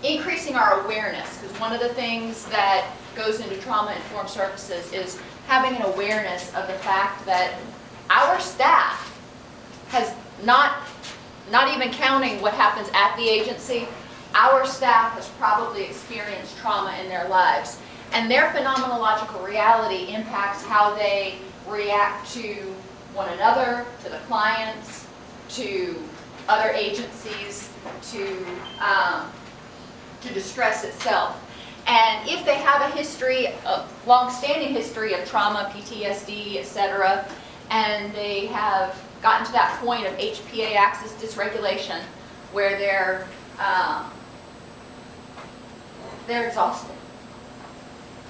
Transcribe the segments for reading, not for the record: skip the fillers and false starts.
increasing our awareness, because one of the things that goes into trauma-informed services is having an awareness of the fact that our staff has not even counting what happens at the agency, our staff has probably experienced trauma in their lives. And their phenomenological reality impacts how they react to one another, to the clients, to other agencies, to distress itself. And if they have a history, a long-standing history of trauma, PTSD, etc., and they have gotten to that point of HPA axis dysregulation where they're exhausted.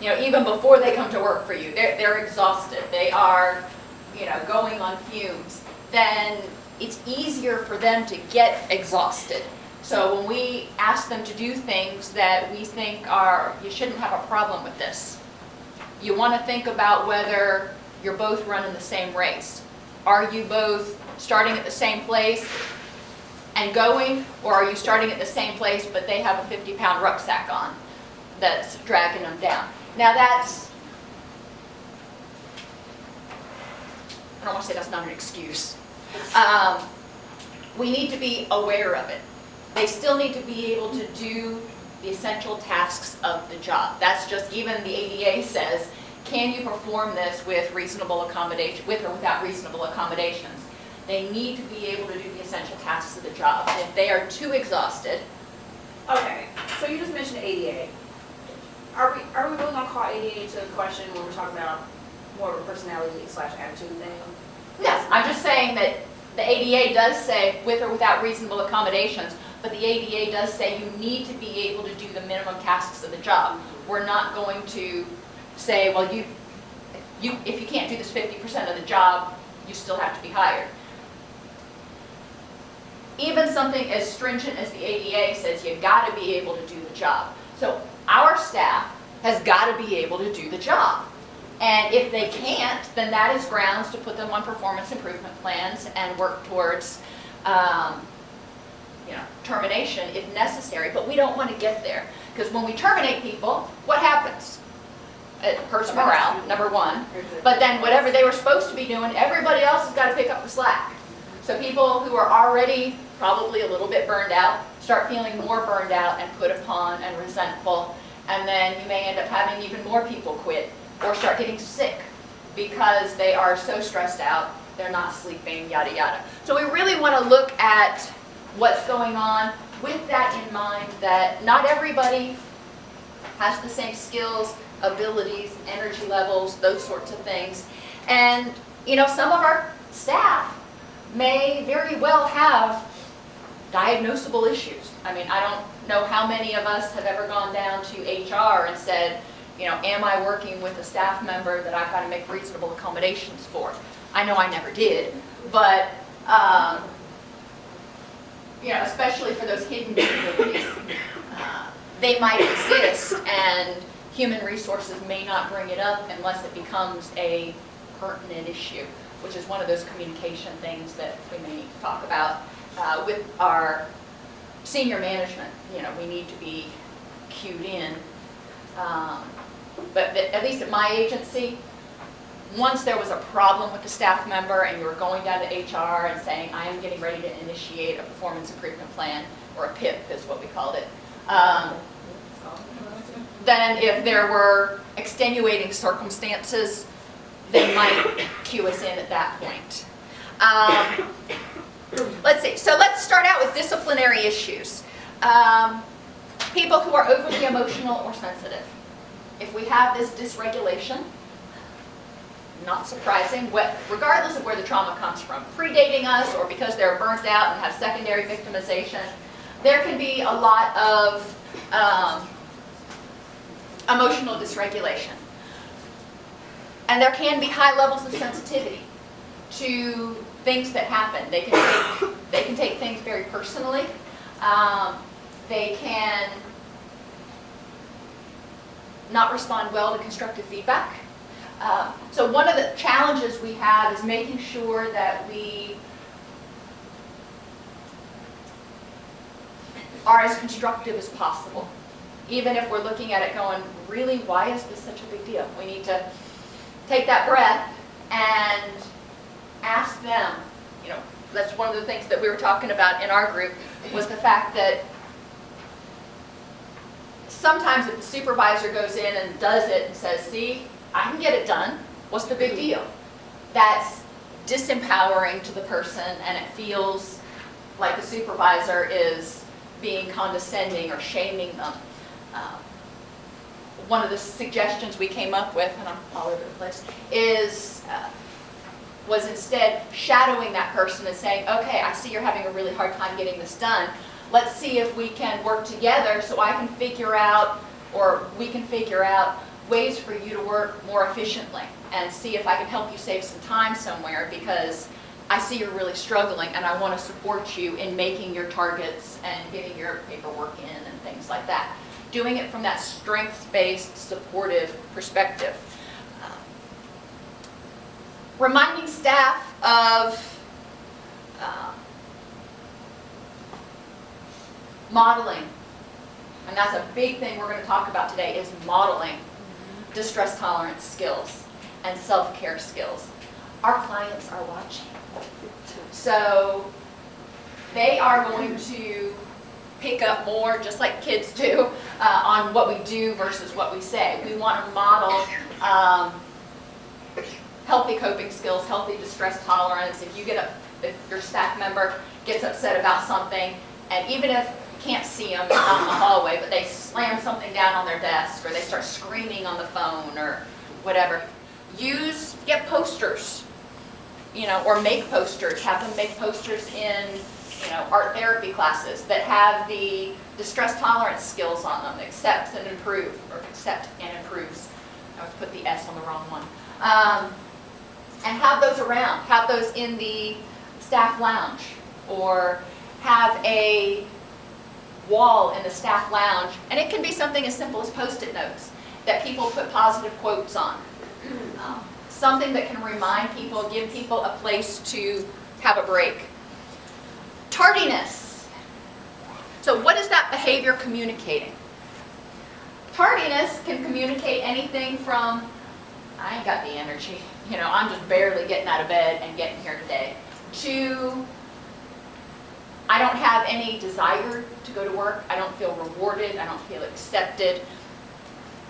You know, even before they come to work for you, they're exhausted. They are, you know, going on fumes. Then it's easier for them to get exhausted. So when we ask them to do things that we think are, you shouldn't have a problem with this. You want to think about whether you're both running the same race. Are you both starting at the same place and going, or are you starting at the same place but they have a 50-pound rucksack on that's dragging them down? Now that's, I don't want to say that's not an excuse. We need to be aware of it. They still need to be able to do the essential tasks of the job. That's just, even the ADA says, can you perform this with reasonable accommodation, with or without reasonable accommodations? They need to be able to do the essential tasks of the job. And if they are too exhausted. Okay, so you just mentioned ADA. Are we really going to call ADA to question when we're talking about more of a personality/attitude thing? Yes, I'm just saying that the ADA does say with or without reasonable accommodations, but the ADA does say you need to be able to do the minimum tasks of the job. We're not going to say, well, if you can't do this 50% of the job, you still have to be hired. Even something as stringent as the ADA says you've got to be able to do the job. So our staff has got to be able to do the job. And if they can't, then that is grounds to put them on performance improvement plans and work towards termination if necessary. But we don't want to get there, because when we terminate people, what happens? It hurts morale, number one. But then whatever they were supposed to be doing, everybody else has got to pick up the slack. So people who are already probably a little bit burned out start feeling more burned out and put upon and resentful. And then you may end up having even more people quit or start getting sick because they are so stressed out, they're not sleeping, yada yada. So we really want to look at what's going on with that in mind, that not everybody has the same skills, abilities, energy levels, those sorts of things. And some of our staff may very well have diagnosable issues. I mean, I don't know how many of us have ever gone down to HR and said, am I working with a staff member that I've got to make reasonable accommodations for? I know I never did, but especially for those hidden disabilities, they might exist, and human resources may not bring it up unless it becomes a pertinent issue, which is one of those communication things that we may talk about with our senior management. We need to be cued in. But at least at my agency, once there was a problem with the staff member and you were going down to HR and saying, I am getting ready to initiate a performance improvement plan, or a PIP is what we called it, then if there were extenuating circumstances, they might cue us in at that point. Let's see. So let's start out with disciplinary issues. People who are overly emotional or sensitive. If we have this dysregulation, not surprising, regardless of where the trauma comes from, predating us or because they're burnt out and have secondary victimization, there can be a lot of emotional dysregulation. And there can be high levels of sensitivity to things that happen. They can take things very personally. They can not respond well to constructive feedback. So one of the challenges we have is making sure that we are as constructive as possible. Even if we're looking at it going, really, why is this such a big deal? We need to take that breath and ask them. You know, that's one of the things that we were talking about in our group, was the fact that sometimes if the supervisor goes in and does it and says, see, I can get it done, what's the big deal? That's disempowering to the person, and it feels like the supervisor is being condescending or shaming them. One of the suggestions we came up with, and I'm all over the place, was instead shadowing that person and saying, okay, I see you're having a really hard time getting this done. Let's see if we can work together so I can figure out, or we can figure out, ways for you to work more efficiently, and see if I can help you save some time somewhere, because I see you're really struggling and I want to support you in making your targets and getting your paperwork in and things like that. Doing it from that strengths-based, supportive perspective. Reminding staff of modeling, and that's a big thing we're going to talk about today, is modeling distress tolerance skills and self-care skills. Our clients are watching, so they are going to pick up more, just like kids do, on what we do versus what we say. We want to model healthy coping skills, healthy distress tolerance. If your staff member gets upset about something, and even if you can't see them out in the hallway, but they slam something down on their desk, or they start screaming on the phone, or whatever, get posters, or make posters. Have them make posters in, art therapy classes that have the distress tolerance skills on them, accepts and improves, or accept and improves. I was put the S on the wrong one. And have those around. Have those in the staff lounge, or have a wall in the staff lounge. And it can be something as simple as Post-it notes that people put positive quotes on. Something that can remind people, give people a place to have a break. Tardiness. So what is that behavior communicating? Tardiness can communicate anything from, I ain't got the energy, I'm just barely getting out of bed and getting here today, to I don't have any desire to go to work, I don't feel rewarded, I don't feel accepted.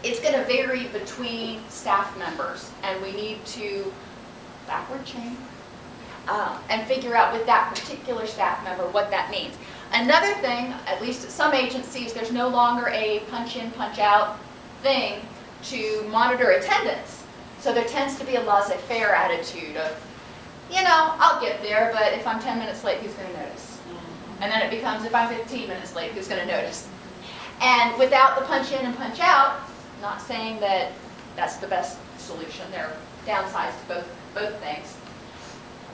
It's going to vary between staff members, and we need to backward chain and figure out with that particular staff member what that means. Another thing, at least at some agencies, there's no longer a punch-in, punch-out thing to monitor attendance. So there tends to be a laissez-faire attitude of, I'll get there, but if I'm 10 minutes late, who's going to notice? And then it becomes, if I'm 15 minutes late, who's going to notice? And without the punch-in and punch-out, not saying that that's the best solution. There are downsides to both things.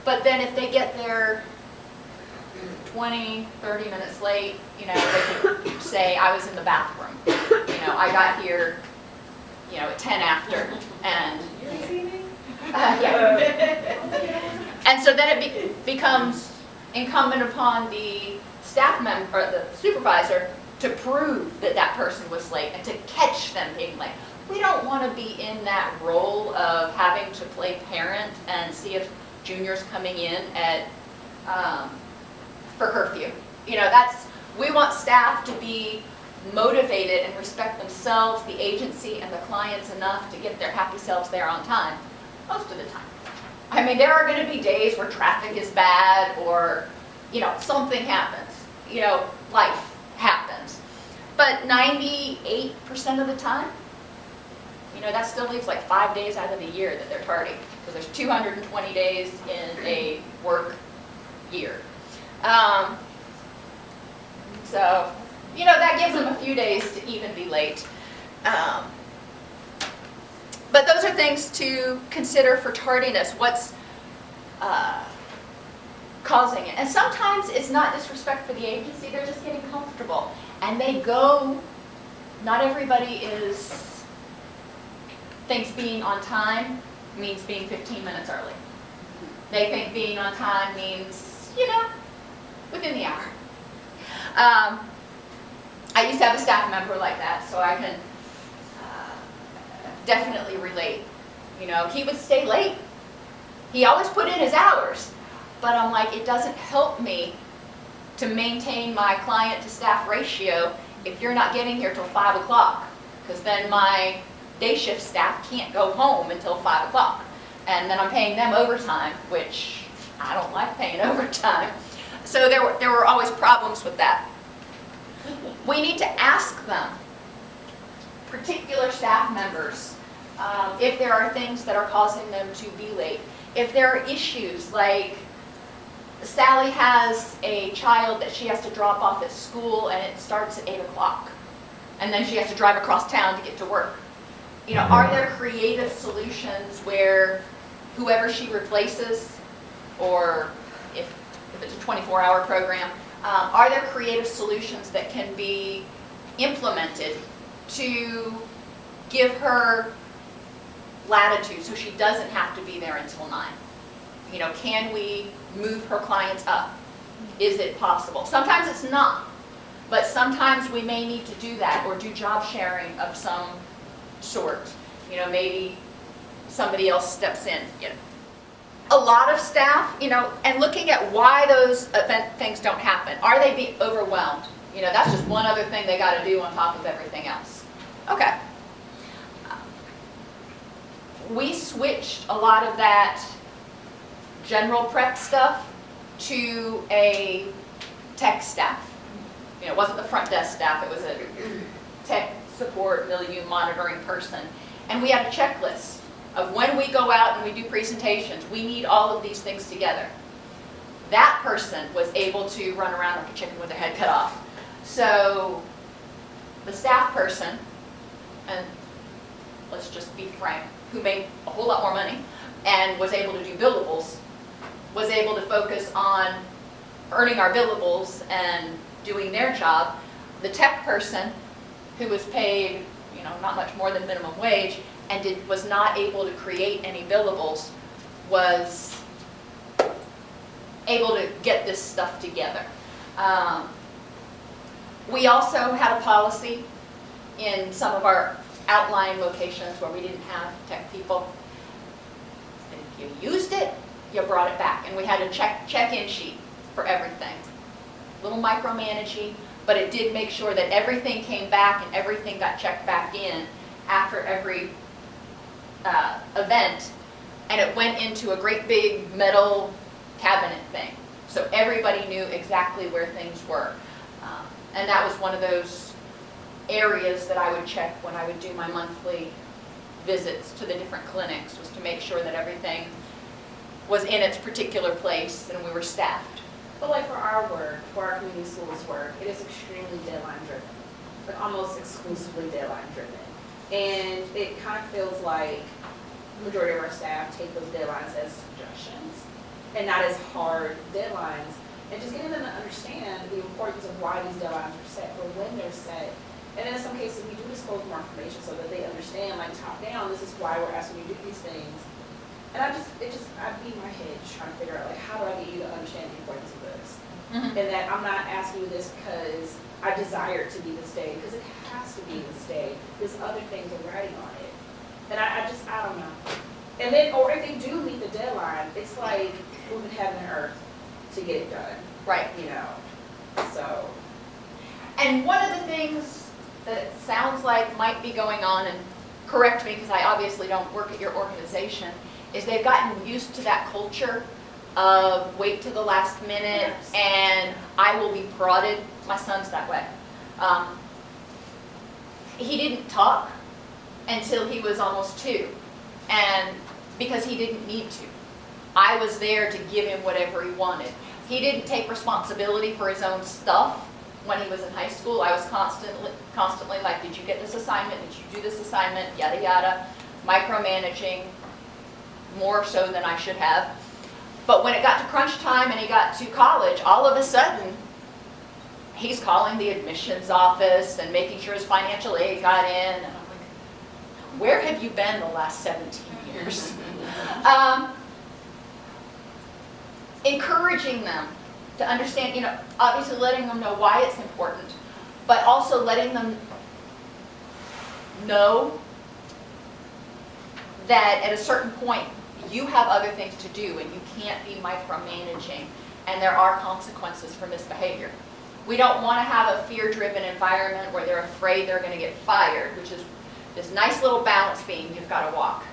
But then if they get there 20, 30 minutes late, they could say, I was in the bathroom. I got here, at 10 after. And, yeah. And so then it becomes incumbent upon the staff member, or the supervisor, to prove that that person was late and to catch them being late. We don't want to be in that role of having to play parent and see if Junior's coming in at for curfew. We want staff to be motivated and respect themselves, the agency, and the clients enough to get their happy selves there on time, most of the time. I mean, there are going to be days where traffic is bad, or something happens. Life happens. But 98% of the time, that still leaves like 5 days out of the year that they're tardy, because there's 220 days in a work year. So, that gives them a few days to even be late. But those are things to consider for tardiness. What's causing it? And sometimes it's not disrespect for the agency, they're just getting comfortable. And they go, not everybody thinks being on time means being 15 minutes early. They think being on time means, within the hour. used to have a staff member like that, so I can definitely relate. You know, he would stay late. He always put in his hours, but I'm like, it doesn't help me to maintain my client to staff ratio if you're not getting here till 5 o'clock, because then my day shift staff can't go home until 5 o'clock. And then I'm paying them overtime, which I don't like paying overtime. So there were always problems with that. We need to ask them, particular staff members, if there are things that are causing them to be late. If there are issues like Sally has a child that she has to drop off at school and it starts at 8 o'clock. And then she has to drive across town to get to work. You know, are there creative solutions where whoever she replaces, or if it's a 24-hour program, are there creative solutions that can be implemented to give her latitude so she doesn't have to be there until 9? You know, can we move her clients up? Is it possible? Sometimes it's not, but sometimes we may need to do that, or do job sharing of some sort. You know, maybe somebody else steps in. You know, a lot of staff, you know, and looking at why those event things don't happen. Are they being overwhelmed? You know, that's just one other thing they got to do on top of everything else. Okay. We switched a lot of that general prep stuff to a tech staff. You know, it wasn't the front desk staff, it was a tech support, milieu monitoring person. And we had a checklist of when we go out and we do presentations, we need all of these things together. That person was able to run around like a chicken with their head cut off. So the staff person, and let's just be frank, who made a whole lot more money and was able to do billables, was able to focus on earning our billables and doing their job. The tech person, who was paid, you know, not much more than minimum wage and was not able to create any billables, was able to get this stuff together. We also had a policy in some of our outlying locations where we didn't have tech people. And if you used it, you brought it back. And we had a check-in sheet for everything. A little micromanaging, but it did make sure that everything came back and everything got checked back in after every event. And it went into a great big metal cabinet thing. So everybody knew exactly where things were. And that was one of those areas that I would check when I would do my monthly visits to the different clinics, was to make sure that everything was in its particular place and we were staffed. But like for our work, for our community schools work, it is extremely deadline driven, like almost exclusively deadline driven. And it kind of feels like the majority of our staff take those deadlines as suggestions and not as hard deadlines. And just getting them to understand the importance of why these deadlines are set, or when they're set. And then in some cases, we do disclose more information so that they understand, like top down, this is why we're asking you to do these things. And I'd beat my head just trying to figure out, like, how do I get you to understand the importance of this? Mm-hmm. And that I'm not asking you this because I desire it to be this day, because it has to be this day. There's other things are writing on it. And I don't know. And then, or if they do meet the deadline, it's like moving heaven and earth to get it done. Right. You know, so. And one of the things that it sounds like might be going on, and correct me because I obviously don't work at your organization, is they've gotten used to that culture of wait to the last minute, yes, and I will be prodded. My son's that way. He didn't talk until he was almost 2, and because he didn't need to. I was there to give him whatever he wanted. He didn't take responsibility for his own stuff when he was in high school. I was constantly like, did you get this assignment? Did you do this assignment? Yada, yada. Micromanaging more so than I should have. But when it got to crunch time and he got to college, all of a sudden, he's calling the admissions office and making sure his financial aid got in. And I'm like, where have you been the last 17 years? Encouraging them to understand, you know, obviously letting them know why it's important, but also letting them know that at a certain point you have other things to do and you can't be micromanaging, and there are consequences for misbehavior. We don't want to have a fear-driven environment where they're afraid they're going to get fired, which is this nice little balance beam you've got to walk.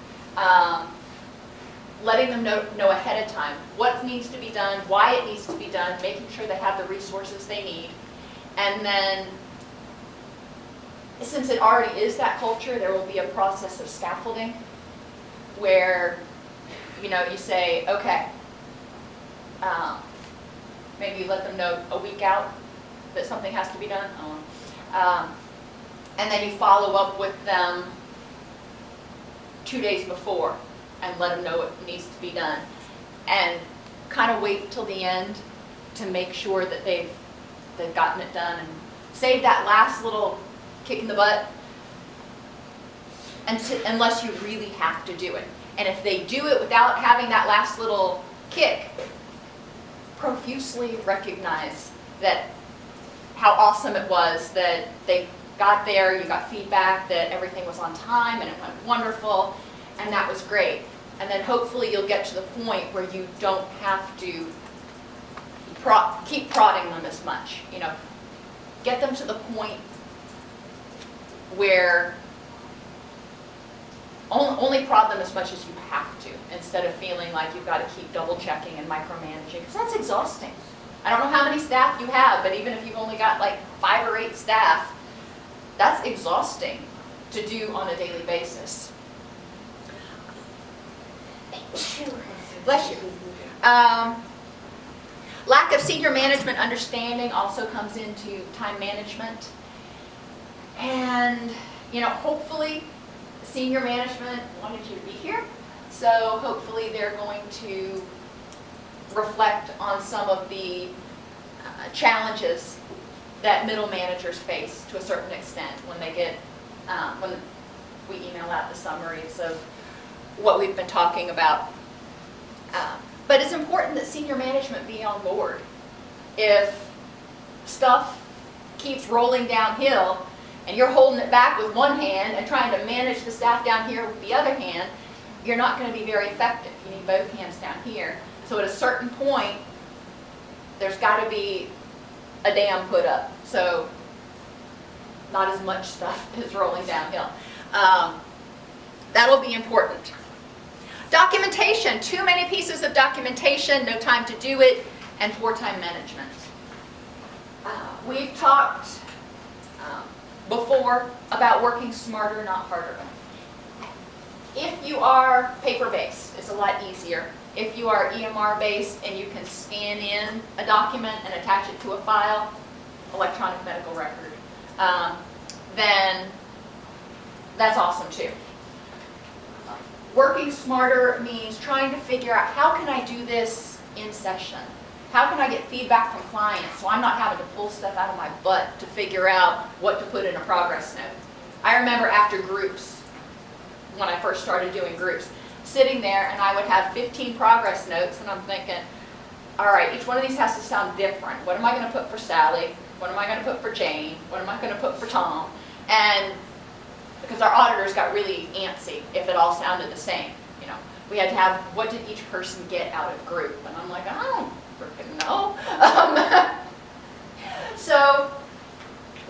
Letting them know ahead of time what needs to be done, why it needs to be done, making sure they have the resources they need. And then, since it already is that culture, there will be a process of scaffolding where, you say, okay, maybe you let them know a week out that something has to be done. And then you follow up with them 2 days before and let them know what needs to be done. And kind of wait till the end to make sure that they've gotten it done, and save that last little kick in the butt unless you really have to do it. And if they do it without having that last little kick, profusely recognize that how awesome it was that they got there, you got feedback that everything was on time and it went wonderful, and that was great. And then hopefully you'll get to the point where you don't have to keep prodding them as much. Get them to the point where only prod them as much as you have to, instead of feeling like you've got to keep double checking and micromanaging, because that's exhausting. I don't know how many staff you have, but even if you've only got like 5 or 8 staff, that's exhausting to do on a daily basis. Bless you. Lack of senior management understanding also comes into time management. And, hopefully senior management wanted you to be here. So hopefully they're going to reflect on some of the challenges that middle managers face to a certain extent when they get, when we email out the summaries of what we've been talking about. But it's important that senior management be on board. If stuff keeps rolling downhill and you're holding it back with one hand and trying to manage the staff down here with the other hand, you're not going to be very effective. You need both hands down here. So at a certain point, there's got to be a dam put up. So not as much stuff is rolling downhill. That'll be important. Documentation, too many pieces of documentation, no time to do it, and poor time management. We've talked before about working smarter, not harder. If you are paper-based, it's a lot easier. If you are EMR-based and you can scan in a document and attach it to a file, electronic medical record, then that's awesome too. Working smarter means trying to figure out, how can I do this in session? How can I get feedback from clients so I'm not having to pull stuff out of my butt to figure out what to put in a progress note? I remember after groups, when I first started doing groups, sitting there and I would have 15 progress notes and I'm thinking, all right, each one of these has to sound different. What am I going to put for Sally? What am I going to put for Jane? What am I going to put for Tom? And because our auditors got really antsy if it all sounded the same. We had to have, what did each person get out of group? And I'm like, I don't freaking know. So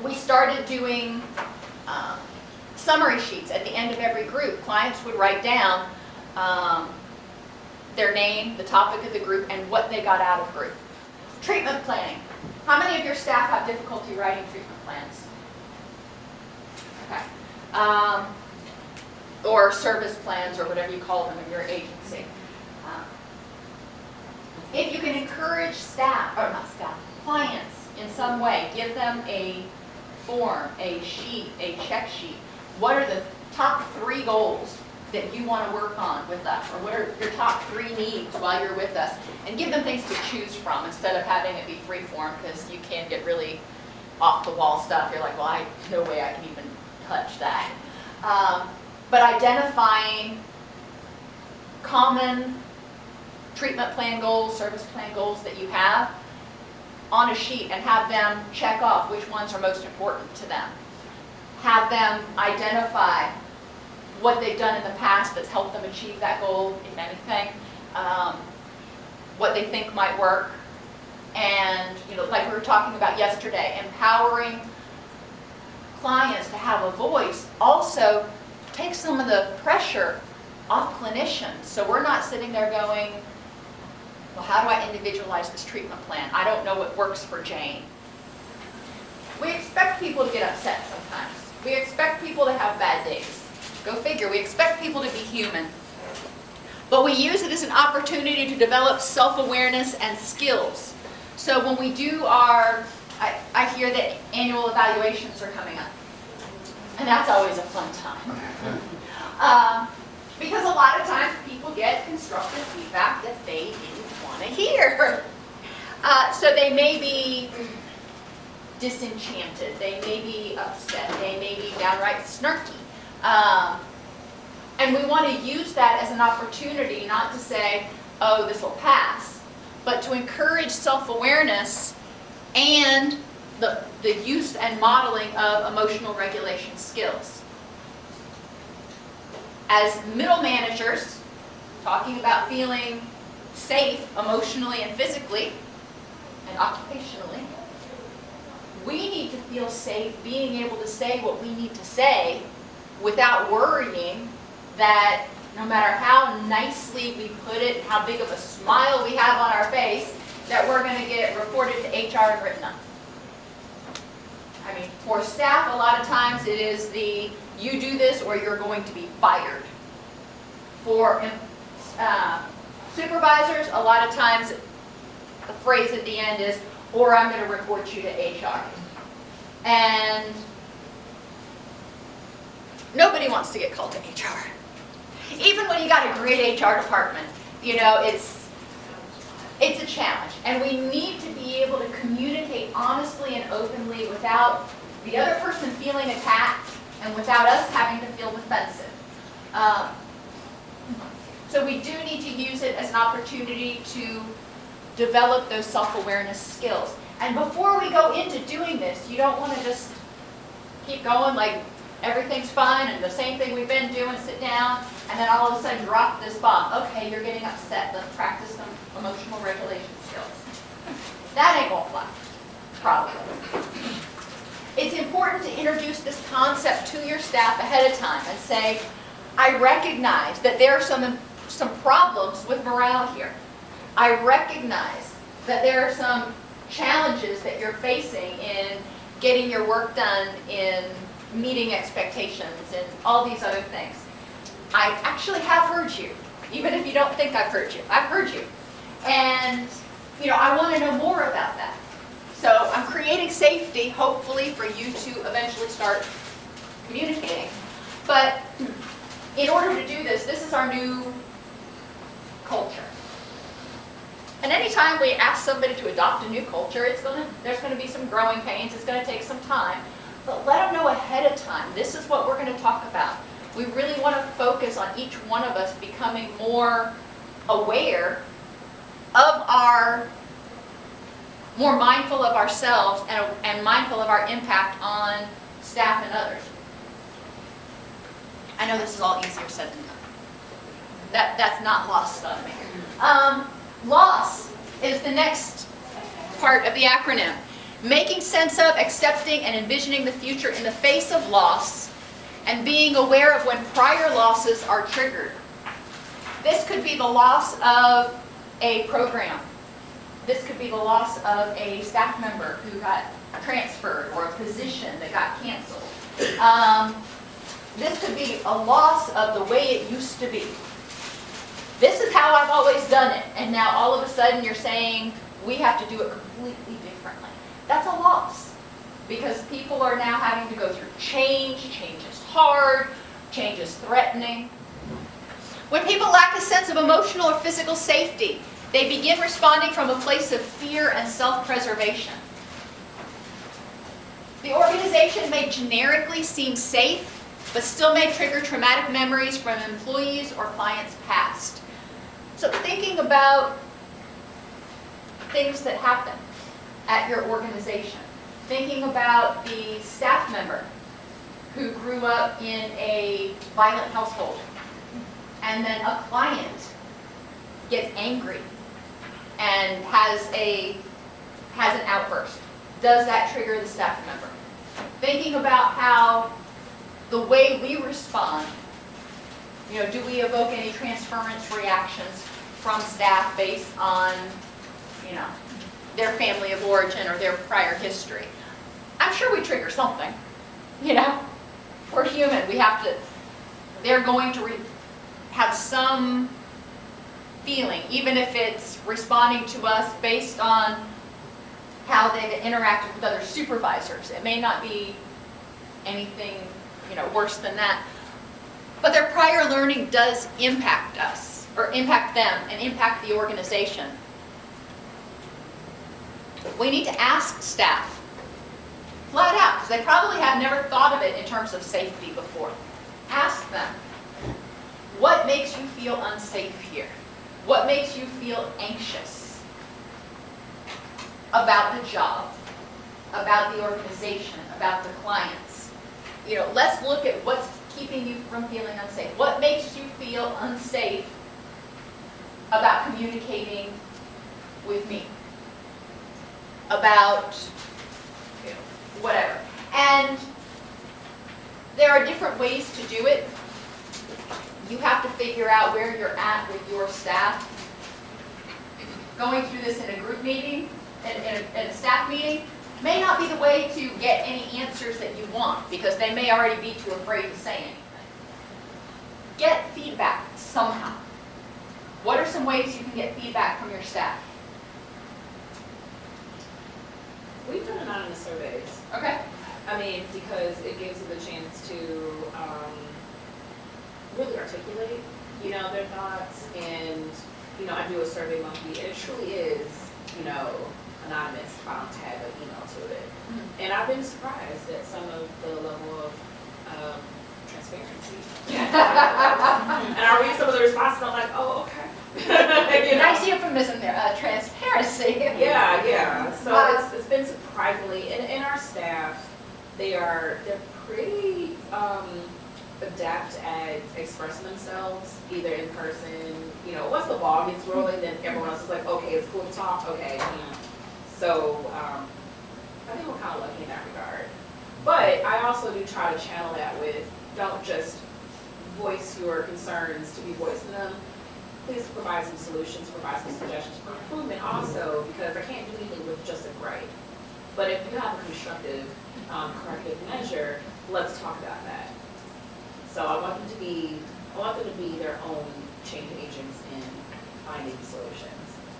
we started doing summary sheets at the end of every group. Clients would write down their name, the topic of the group, and what they got out of group. Treatment planning. How many of your staff have difficulty writing treatment plans? Okay. Or service plans, or whatever you call them in your agency. If you can encourage staff, or not staff, clients in some way, give them a form, a sheet, a check sheet. What are the top 3 goals that you want to work on with us? Or what are your top 3 needs while you're with us? And give them things to choose from instead of having it be free form, because you can get really off the wall stuff. You're like, well, no way I can even touch that. But identifying common treatment plan goals, service plan goals that you have on a sheet and have them check off which ones are most important to them. Have them identify what they've done in the past that's helped them achieve that goal, if anything, what they think might work, and like we were talking about yesterday, empowering clients to have a voice also takes some of the pressure off clinicians. So we're not sitting there going, well, how do I individualize this treatment plan? I don't know what works for Jane. We expect people to get upset sometimes. We expect people to have bad days. Go figure, we expect people to be human. But we use it as an opportunity to develop self-awareness and skills. So when we do our, I hear that annual evaluations are coming up. And that's always a fun time. Because a lot of times people get constructive feedback that they didn't want to hear. So they may be disenchanted, they may be upset, they may be downright snarky. And we want to use that as an opportunity not to say, oh, this will pass, but to encourage self-awareness and the use and modeling of emotional regulation skills. As middle managers, talking about feeling safe emotionally and physically and occupationally, we need to feel safe being able to say what we need to say without worrying that no matter how nicely we put it, how big of a smile we have on our face, that we're going to get reported to HR and written up. I mean, for staff, a lot of times it is the, you do this or you're going to be fired. For supervisors, a lot of times the phrase at the end is, or I'm going to report you to HR. And nobody wants to get called to HR. Even when you got a great HR department, it's a challenge. And we need to be able to communicate honestly and openly without the other person feeling attacked and without us having to feel defensive. So we do need to use it as an opportunity to develop those self-awareness skills. And before we go into doing this, you don't want to just keep going like everything's fine and the same thing we've been doing, sit down, and then all of a sudden drop this bomb. Okay, you're getting upset. Let's practice some emotional regulation skills. That ain't gonna fly, probably. It's important to introduce this concept to your staff ahead of time and say, I recognize that there are some problems with morale here. I recognize that there are some challenges that you're facing in getting your work done, in meeting expectations, and all these other things. I actually have heard you, even if you don't think I've heard you. I've heard you. And, I want to know more about that. So I'm creating safety, hopefully, for you to eventually start communicating. But in order to do this, this is our new culture. And anytime we ask somebody to adopt a new culture, there's going to be some growing pains. It's going to take some time. But let them know ahead of time, this is what we're going to talk about. We really want to focus on each one of us becoming more aware of more mindful of ourselves and mindful of our impact on staff and others. I know this is all easier said than done. That's not lost on me. LOSS is the next part of the acronym. Making sense of, accepting, and envisioning the future in the face of loss, and being aware of when prior losses are triggered. This could be the loss of a program. This could be the loss of a staff member who got transferred or a position that got canceled. This could be a loss of the way it used to be. This is how I've always done it, and now all of a sudden you're saying we have to do it completely differently. That's a loss, because people are now having to go through change. Change is hard, change is threatening. When people lack a sense of emotional or physical safety, they begin responding from a place of fear and self-preservation. The organization may generically seem safe, but still may trigger traumatic memories from employees or clients' past. So thinking about things that happen. at your organization. Thinking about the staff member who grew up in a violent household, and then a client gets angry and has an outburst. Does that trigger the staff member? Thinking about how the way we respond, do we evoke any transference reactions from staff based on, their family of origin or their prior history? I'm sure we trigger something, We're human. They're going to have some feeling, even if it's responding to us based on how they've interacted with other supervisors. It may not be anything, worse than that. But their prior learning does impact us, or impact them, and impact the organization. We need to ask staff, flat out, because they probably have never thought of it in terms of safety before. Ask them, what makes you feel unsafe here? What makes you feel anxious about the job, about the organization, about the clients? Let's look at what's keeping you from feeling unsafe. What makes you feel unsafe about communicating with me? About whatever. And there are different ways to do it. You have to figure out where you're at with your staff. Going through this in a group meeting, in a staff meeting, may not be the way to get any answers that you want, because they may already be too afraid to say anything. Get feedback somehow. What are some ways you can get feedback from your staff? We've done anonymous surveys. Okay. Because it gives them the chance to really articulate, their thoughts. And, I do a survey monthly, and it truly is, anonymous. I don't tag an email to it. Mm-hmm. And I've been surprised at some of the level of transparency. And I read some of the responses, and I'm like, oh, okay. Nice euphemism there, transparency. Yeah. So it's been surprisingly, and our staff, they're pretty adept at expressing themselves, either in person. Once the ball gets rolling, then everyone else is like, okay, it's cool to talk. Okay. So I think we're kind of lucky in that regard. But I also do try to channel that with, don't just voice your concerns to be voicing them. Please provide some solutions, provide some suggestions for improvement also, because I can't do anything with just a gripe. But if you have a constructive corrective measure, let's talk about that. So I want them to be their own change agents in finding solutions.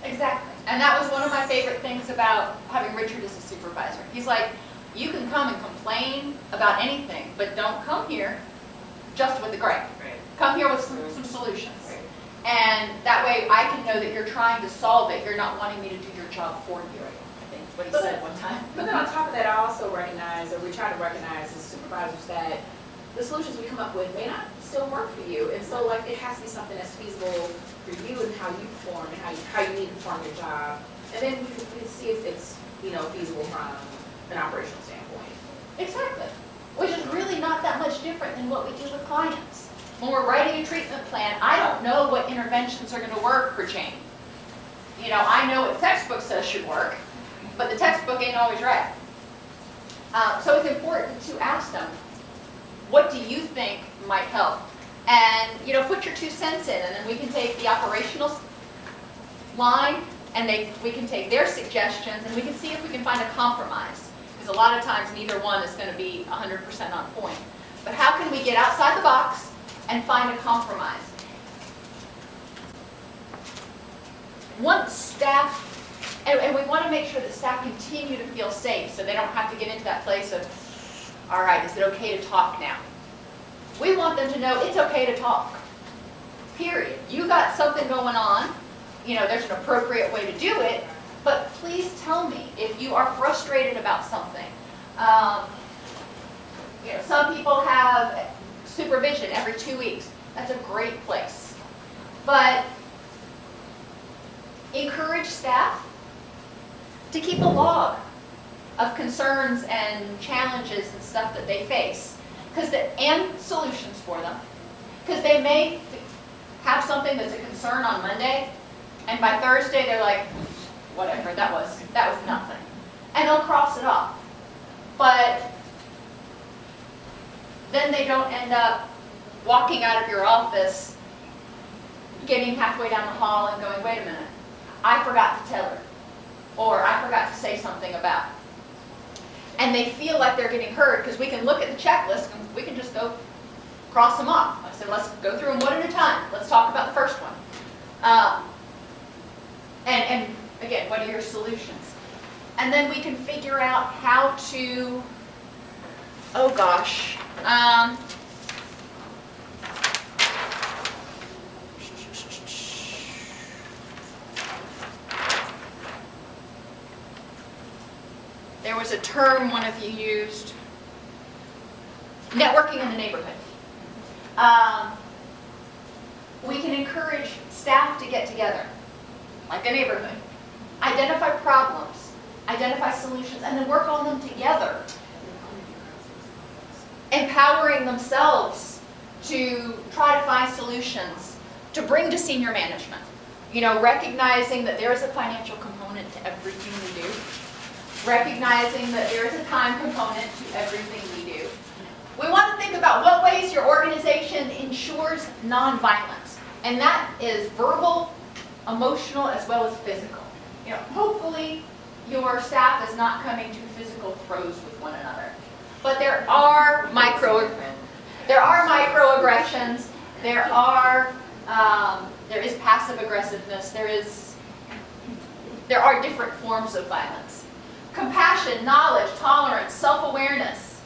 Exactly. And that was one of my favorite things about having Richard as a supervisor. He's like, you can come and complain about anything, but don't come here just with the gripe. Right. Come here with some solutions. Right. And that way I can know that you're trying to solve it. You're not wanting me to do your job for you. I think what he said one time. But then on top of that, I also recognize, or we try to recognize as supervisors, that the solutions we come up with may not still work for you. And so it has to be something that's feasible for you and how you perform and how you need to perform your job. And then we can see if it's feasible from an operational standpoint. Exactly. Which is really not that much different than what we do with clients. When we're writing a treatment plan, I don't know what interventions are going to work for Jane. I know what the textbook says should work, but the textbook ain't always right. So it's important to ask them, what do you think might help? And put your 2 cents in, and then we can take the operational line, and we can take their suggestions, and we can see if we can find a compromise. Because a lot of times neither one is going to be 100% on point. But how can we get outside the box and find a compromise? Once staff, and we want to make sure that staff continue to feel safe, so they don't have to get into that place of, all right, is it okay to talk now? We want them to know it's okay to talk, period. You got something going on, there's an appropriate way to do it, but please tell me if you are frustrated about something. Some people have supervision every 2 weeks. That's a great place. But encourage staff to keep a log of concerns and challenges and stuff that they face, and solutions for them. Because they may have something that's a concern on Monday, and by Thursday they're like, whatever, that was nothing. And they'll cross it off. But then they don't end up walking out of your office, getting halfway down the hall and going, wait a minute, I forgot to tell her, or I forgot to say something about. And they feel like they're getting heard because we can look at the checklist and we can just go cross them off. I said, let's go through them one at a time. Let's talk about the first one. And again, what are your solutions? And then we can figure out how to, oh gosh, there was a term one of you used, networking in the neighborhood. We can encourage staff to get together, like a neighborhood, identify problems, identify solutions, and then work on them together. Empowering themselves to try to find solutions to bring to senior management. You know, recognizing that there is a financial component to everything we do. Recognizing that there is a time component to everything we do. We want to think about what ways your organization ensures nonviolence. And that is verbal, emotional, as well as physical. You know, hopefully your staff is not coming to physical throws with one another. But there are microaggressions. There is passive aggressiveness. There are different forms of violence. Compassion, knowledge, tolerance, self-awareness,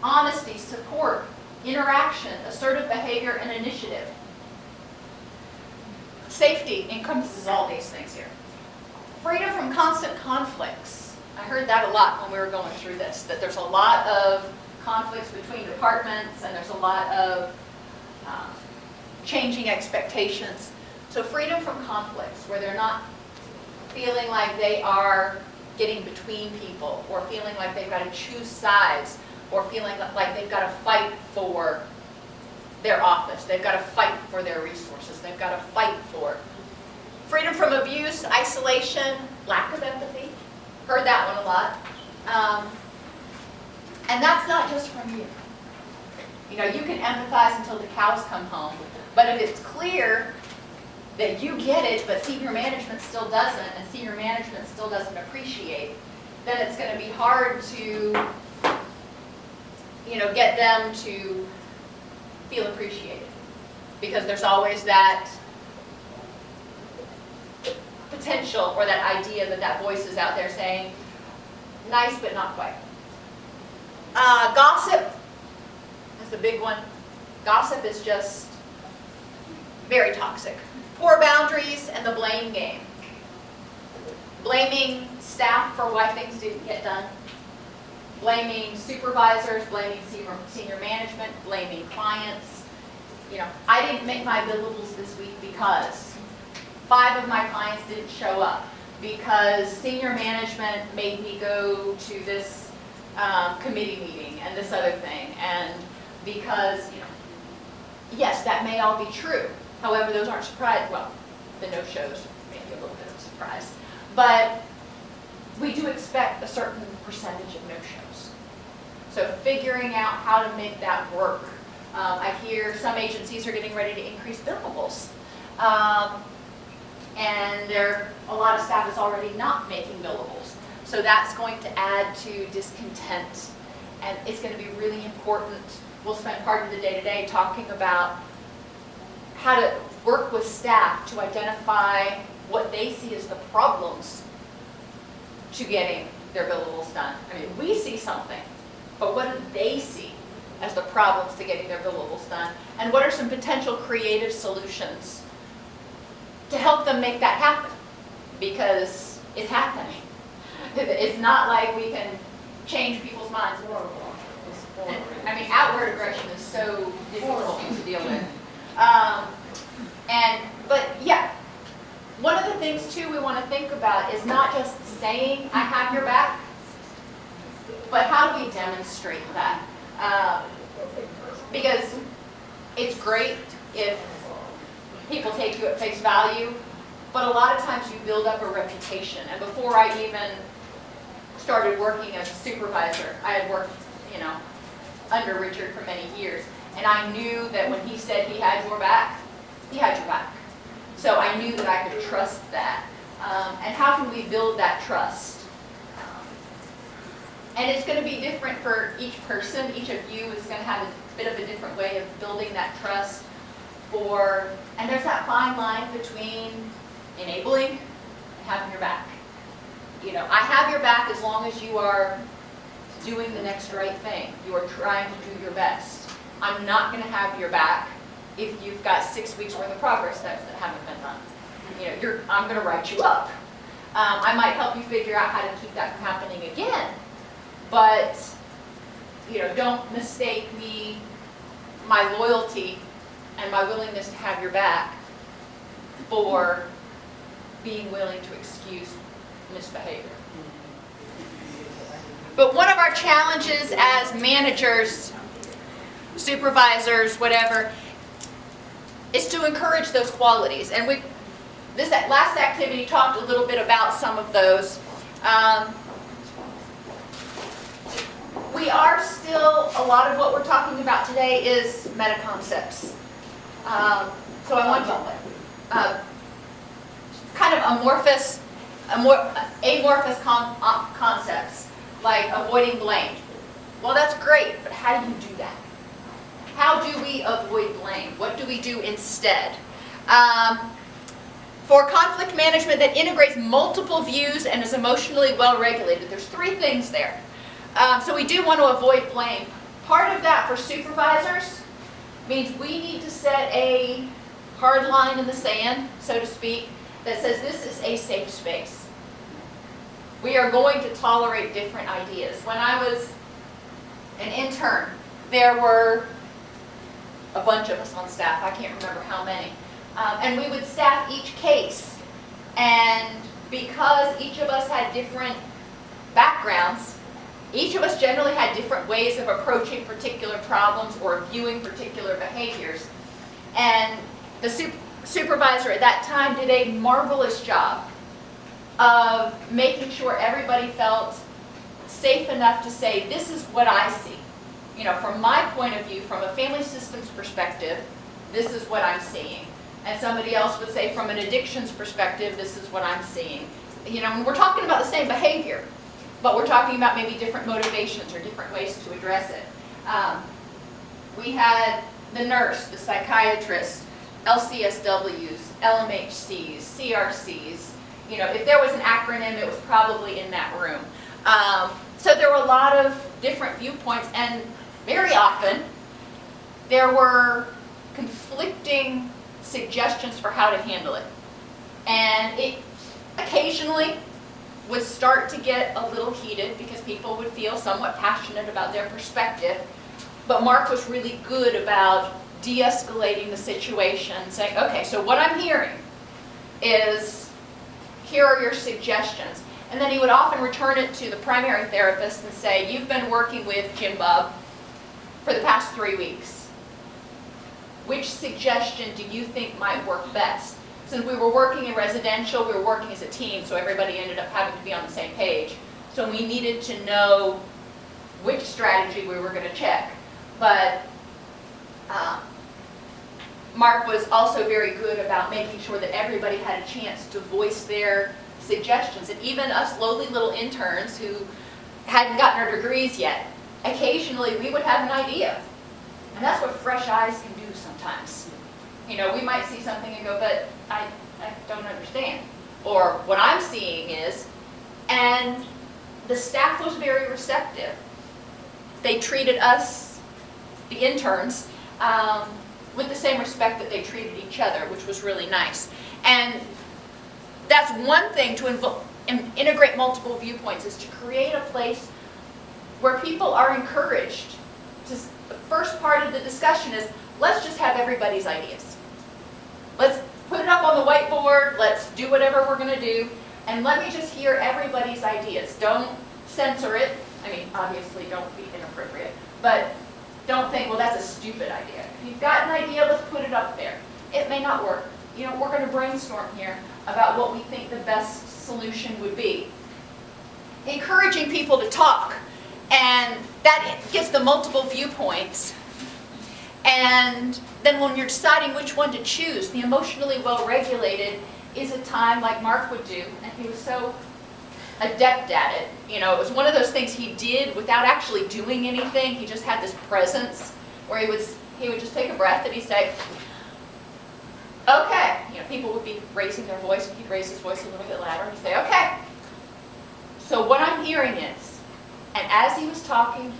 honesty, support, interaction, assertive behavior, and initiative. Safety encompasses all these things here. Freedom from constant conflicts. I heard that a lot when we were going through this, that there's a lot of conflicts between departments and there's a lot of changing expectations. So freedom from conflicts, where they're not feeling like they are getting between people, or feeling like they've got to choose sides, or feeling like they've got to fight for their office, they've got to fight for their resources, they've got to fight for. Freedom from abuse, isolation, lack of empathy. Heard that one a lot. And that's not just from you. You know, you can empathize until the cows come home, but if it's clear that you get it, but senior management still doesn't, and senior management still doesn't appreciate, then it's going to be hard to, you know, get them to feel appreciated. Because there's always that potential or that idea that voice is out there saying, nice but not quite. Gossip is a big one. Gossip is just very toxic. Poor boundaries and the blame game. Blaming staff for why things didn't get done. Blaming supervisors, blaming senior management, blaming clients. You know, I didn't make my billables this week because 5 of my clients didn't show up, because senior management made me go to this committee meeting and this other thing, and because, you know, yes, that may all be true. However, those aren't surprise. Well, the no-shows may be a little bit of a surprise, but we do expect a certain percentage of no-shows. So figuring out how to make that work. I hear some agencies are getting ready to increase billables. And a lot of staff is already not making billables. So that's going to add to discontent. And it's going to be really important. We'll spend part of the day today talking about how to work with staff to identify what they see as the problems to getting their billables done. I mean, we see something, but what do they see as the problems to getting their billables done? And what are some potential creative solutions to help them make that happen? Because it's happening. It's not like we can change people's minds. I mean, outward aggression is so difficult to deal with. But yeah, One of the things too we want to think about is not just saying, I have your back, but how do we demonstrate that? Because it's great if people take you at face value, but a lot of times you build up a reputation. And before I even started working as a supervisor, I had worked, under Richard for many years, and I knew that when he said he had your back, he had your back. So I knew that I could trust that. And how can we build that trust? And it's going to be different for each person. Each of you is going to have a bit of a different way of building that trust. And there's that fine line between enabling and having your back. I have your back as long as you are doing the next right thing. You are trying to do your best. I'm not going to have your back if you've got 6 weeks worth of progress steps that haven't been done. I'm going to write you up. I might help you figure out how to keep that from happening again. But, don't mistake my loyalty and my willingness to have your back for being willing to excuse misbehavior. But one of our challenges as managers, supervisors, whatever, is to encourage those qualities. And this last activity talked a little bit about some of those. We are still, a lot of what we're talking about today is meta concepts. So I want to kind of amorphous concepts, like avoiding blame. Well, that's great, but how do you do that? How do we avoid blame? What do we do instead? For conflict management that integrates multiple views and is emotionally well-regulated, there's 3 things there. So we do want to avoid blame. Part of that for supervisors means we need to set a hard line in the sand, so to speak, that says this is a safe space. We are going to tolerate different ideas. When I was an intern, there were a bunch of us on staff, I can't remember how many, and we would staff each case. And because each of us had different backgrounds, each of us generally had different ways of approaching particular problems or viewing particular behaviors. And the supervisor at that time did a marvelous job of making sure everybody felt safe enough to say, this is what I see. From my point of view, from a family systems perspective, this is what I'm seeing. And somebody else would say, from an addictions perspective, this is what I'm seeing. We're talking about the same behavior, but we're talking about maybe different motivations or different ways to address it. We had the nurse, the psychiatrist, LCSWs, LMHCs, CRCs. If there was an acronym, it was probably in that room. So there were a lot of different viewpoints, and very often there were conflicting suggestions for how to handle it. And it occasionally would start to get a little heated because people would feel somewhat passionate about their perspective. But Mark was really good about de-escalating the situation, saying, okay, so what I'm hearing is, here are your suggestions. And then he would often return it to the primary therapist and say, you've been working with Jim Bob for the past 3 weeks. Which suggestion do you think might work best? Since we were working in residential, we were working as a team, so everybody ended up having to be on the same page. So we needed to know which strategy we were going to check. But Mark was also very good about making sure that everybody had a chance to voice their suggestions. And even us lowly little interns who hadn't gotten our degrees yet, occasionally we would have an idea. And that's what fresh eyes can do sometimes. We might see something and go, but I don't understand. Or what I'm seeing is, and the staff was very receptive. They treated us, the interns, with the same respect that they treated each other, which was really nice. And that's one thing to integrate multiple viewpoints, is to create a place where people are encouraged. The first part of the discussion is, let's just have everybody's ideas. Let's put it up on the whiteboard, let's do whatever we're going to do, and let me just hear everybody's ideas. Don't censor it. I mean, obviously don't be inappropriate, but don't think, well, that's a stupid idea. If you've got an idea, let's put it up there. It may not work. You know, we're going to brainstorm here about what we think the best solution would be. Encouraging people to talk, and that gives them multiple viewpoints. And then when you're deciding which one to choose, the emotionally well-regulated is a time like Mark would do, and he was so adept at it. You know, it was one of those things he did without actually doing anything. He just had this presence where he would just take a breath and he'd say, okay. You know, people would be raising their voice, and he'd raise his voice a little bit louder, and he'd say, okay. So what I'm hearing is, and as he was talking,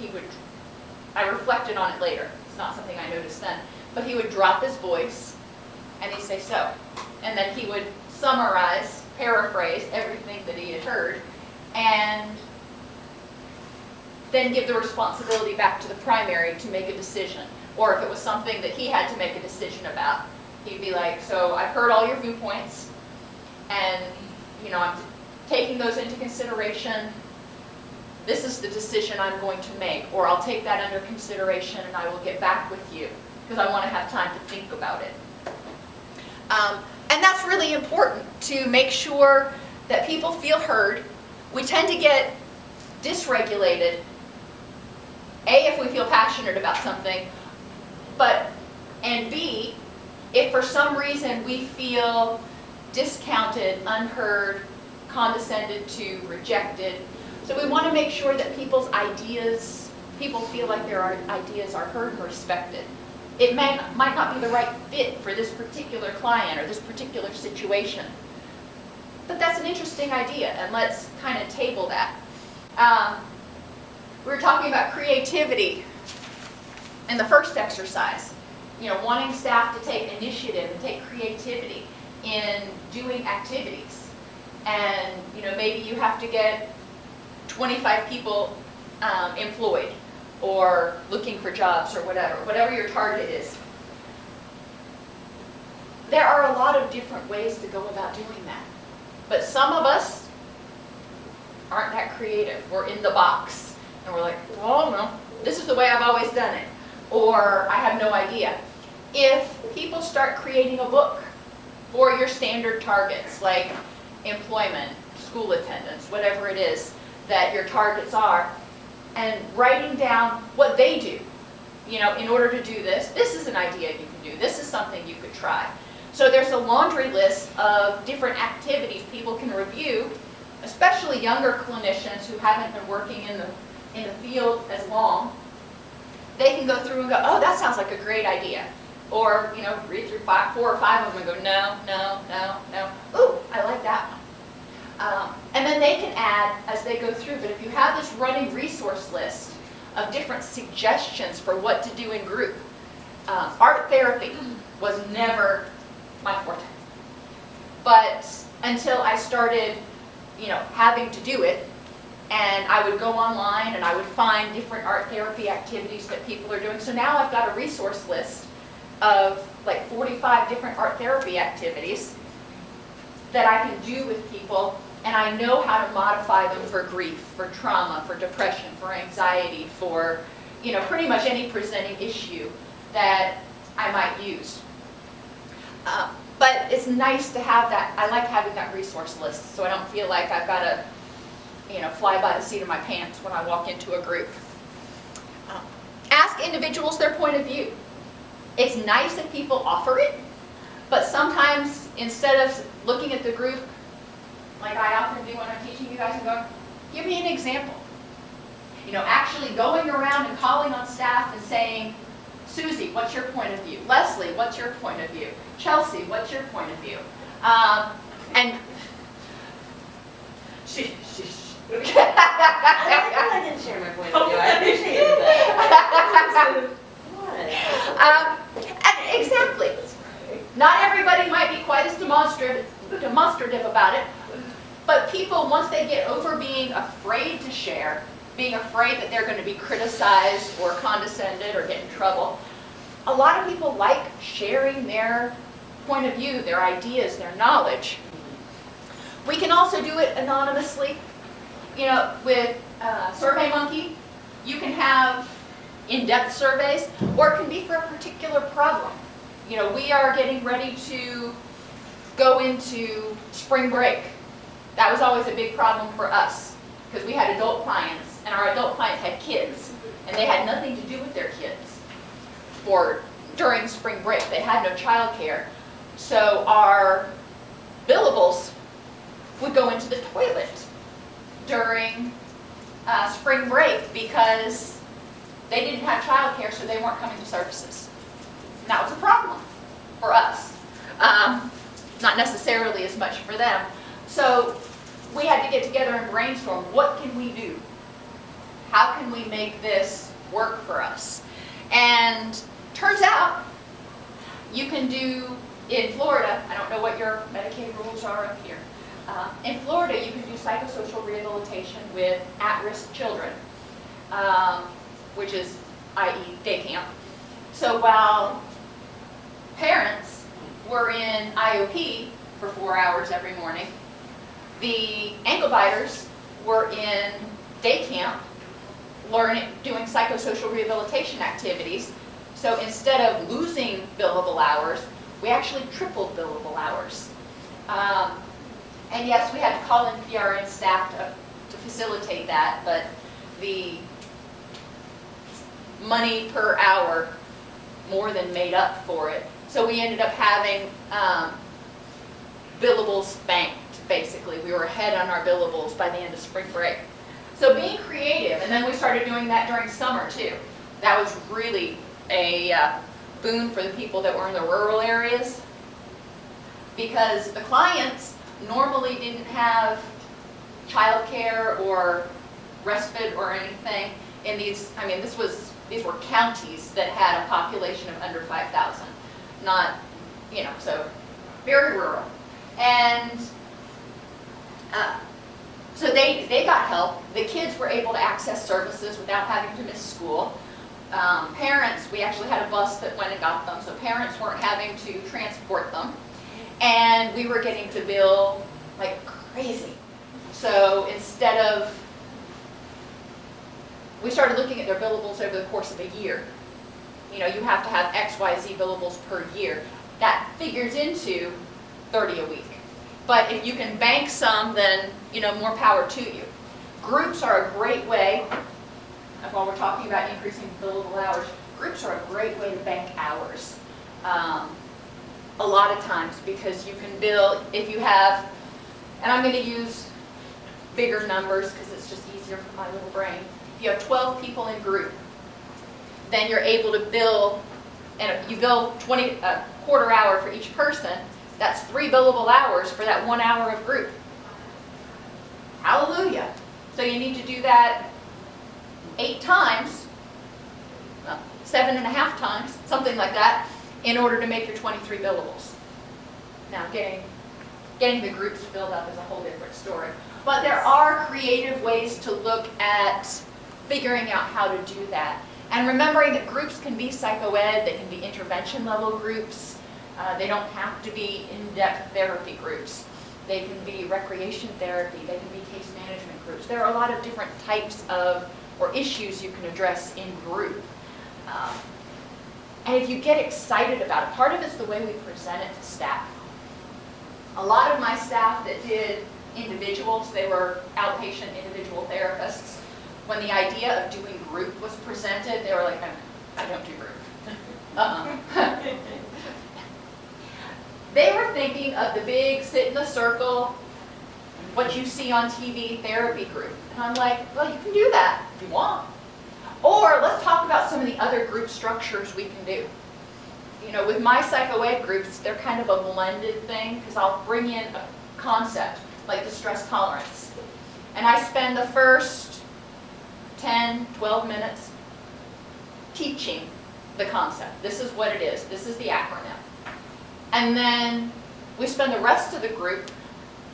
I reflected on it later. It's not something I noticed then, but he would drop his voice, and he'd say, so. And then he would summarize, paraphrase everything that he had heard, and then give the responsibility back to the primary to make a decision. Or if it was something that he had to make a decision about, he'd be like, so I've heard all your viewpoints, and you know, I'm taking those into consideration. This is the decision I'm going to make, or I'll take that under consideration and I will get back with you, because I want to have time to think about it. And that's really important, to make sure that people feel heard. We tend to get dysregulated, A, if we feel passionate about something, and B, if for some reason we feel discounted, unheard, condescended to, rejected. So we want to make sure that people feel like their ideas are heard and respected. It might not be the right fit for this particular client or this particular situation. But that's an interesting idea, and let's kind of table that. We were talking about creativity in the first exercise. You know, wanting staff to take initiative and take creativity in doing activities. And, you know, maybe you have to get 25 people employed, or looking for jobs, or whatever your target is. There are a lot of different ways to go about doing that. But some of us aren't that creative. We're in the box. And we're like, well, no, this is the way I've always done it. Or I have no idea. If people start creating a book for your standard targets, like employment, school attendance, whatever it is that your targets are, and writing down what they do, you know, in order to do this, this is an idea you can do, this is something you could try. So there's a laundry list of different activities people can review, especially younger clinicians who haven't been working in the field as long. They can go through and go, oh, that sounds like a great idea. Or, you know, read through 4 or 5 of them and go, no, no, no, no. Ooh, I like that one. And then they can add as they go through. But if you have this running resource list of different suggestions for what to do in group, art therapy was never my forte. But until I started, you know, having to do it, and I would go online and I would find different art therapy activities that people are doing. So now I've got a resource list of like 45 different art therapy activities that I can do with people, and I know how to modify them for grief, for trauma, for depression, for anxiety, for, you know, pretty much any presenting issue that I might use. But it's nice to have that. I like having that resource list, so I don't feel like I've got to, you know, fly by the seat of my pants when I walk into a group. Ask individuals their point of view. It's nice if people offer it, but sometimes instead of looking at the group, like I often do when I'm teaching you guys, and going, give me an example. You know, actually going around and calling on staff and saying, Susie, what's your point of view? Leslie, what's your point of view? Chelsea, what's your point of view? And I didn't share my point of view. I appreciate that. And exactly. Not everybody might be quite as demonstrative about it, but people, once they get over being afraid to share, being afraid that they're going to be criticized or condescended or get in trouble, a lot of people like sharing their point of view, their ideas, their knowledge. We can also do it anonymously. You know, with SurveyMonkey, you can have in-depth surveys, or it can be for a particular problem. You know, we are getting ready to go into spring break. That was always a big problem for us, because we had adult clients, and our adult clients had kids, and they had nothing to do with their kids during spring break. They had no child care. So our billables would go into the toilet during spring break because they didn't have child care, so they weren't coming to services. And that was a problem for us. Not necessarily as much for them. So we had to get together and brainstorm, what can we do? How can we make this work for us? And turns out you can do, in Florida, I don't know what your Medicaid rules are up here. In Florida, you can do psychosocial rehabilitation with at-risk children, which is, i.e., day camp. So while parents were in IOP for 4 hours every morning, the ankle biters were in day camp doing psychosocial rehabilitation activities. So instead of losing billable hours, we actually tripled billable hours. And yes, we had to call in PRN staff to facilitate that, but the money per hour more than made up for it. So we ended up having billables banked, basically. We were ahead on our billables by the end of spring break. So being creative, and then we started doing that during summer too. That was really a boon for the people that were in the rural areas, because the clients normally didn't have childcare or respite or anything in these. I mean, these were counties that had a population of under 5,000, not, you know, so very rural. And so they got help. The kids were able to access services without having to miss school. Parents, we actually had a bus that went and got them, so parents weren't having to transport them. And we were getting to bill like crazy. So instead of, we started looking at their billables over the course of a year. You know, you have to have XYZ billables per year. That figures into 30 a week. But if you can bank some, then, you know, more power to you. Groups are a great way, while we're talking about increasing billable hours, groups are a great way to bank hours. A lot of times, because you can bill, if you have, and I'm going to use bigger numbers because it's just easier for my little brain. If you have 12 people in group, then you're able to bill, and you bill a quarter hour for each person. That's 3 billable hours for that 1 hour of group. Hallelujah. So you need to do that 8 times, 7.5 times, something like that, in order to make your 23 billables. Now, getting the groups filled up is a whole different story. But there are creative ways to look at figuring out how to do that. And remembering that groups can be psychoed, they can be intervention level groups. They don't have to be in-depth therapy groups. They can be recreation therapy, they can be case management groups. There are a lot of different types of, or issues you can address in group. And if you get excited about it, part of it's the way we present it to staff. A lot of my staff that did individuals, they were outpatient individual therapists. When the idea of doing group was presented, they were like, I don't do group. They were thinking of the big sit in a circle, what you see on TV therapy group. And I'm like, well, you can do that if you want. Or let's talk about some of the other group structures we can do. You know, with my psychoed groups, they're kind of a blended thing because I'll bring in a concept like distress tolerance. And I spend the first 10, 12 minutes teaching the concept. This is what it is. This is the acronym. And then we spend the rest of the group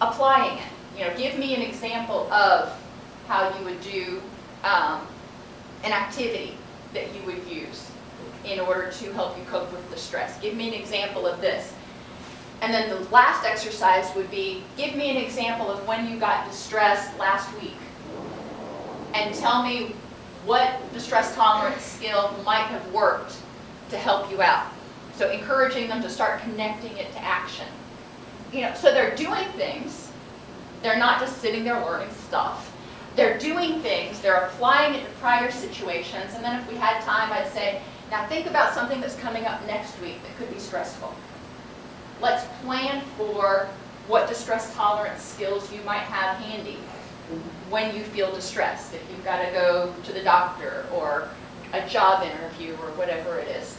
applying it. You know, give me an example of how you would do an activity that you would use in order to help you cope with the stress. Give me an example of this. And then the last exercise would be, give me an example of when you got distressed last week. And tell me what distress tolerance skill might have worked to help you out. So encouraging them to start connecting it to action. So they're doing things. They're not just sitting there learning stuff. They're doing things, they're applying it to prior situations, and then if we had time, I'd say, now think about something that's coming up next week that could be stressful. Let's plan for what distress tolerance skills you might have handy when you feel distressed, if you've got to go to the doctor or a job interview or whatever it is.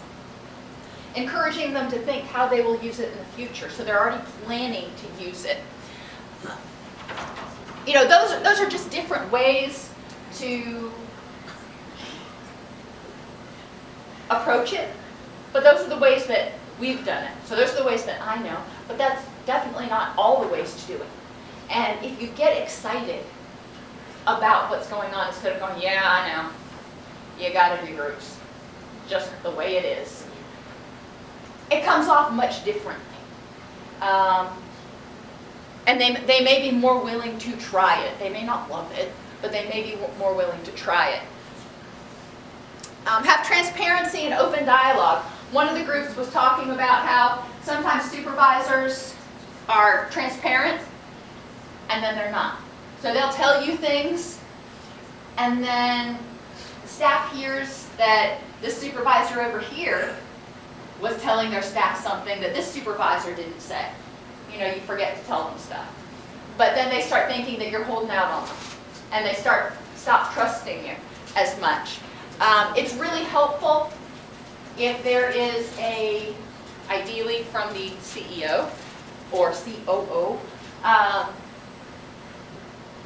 Encouraging them to think how they will use it in the future, so they're already planning to use it. Those are just different ways to approach it, but those are the ways that we've done it. So those are the ways that I know, but that's definitely not all the ways to do it. And if you get excited about what's going on instead of going, yeah, I know, you got to do groups, just the way it is, it comes off much differently. And they may be more willing to try it. They may not love it, but they may be more willing to try it. Have transparency and open dialogue. One of the groups was talking about how sometimes supervisors are transparent and then they're not. So they'll tell you things and then staff hears that this supervisor over here was telling their staff something that this supervisor didn't say. You forget to tell them stuff. But then they start thinking that you're holding out on them. And they stop trusting you as much. It's really helpful if there is ideally from the CEO or COO,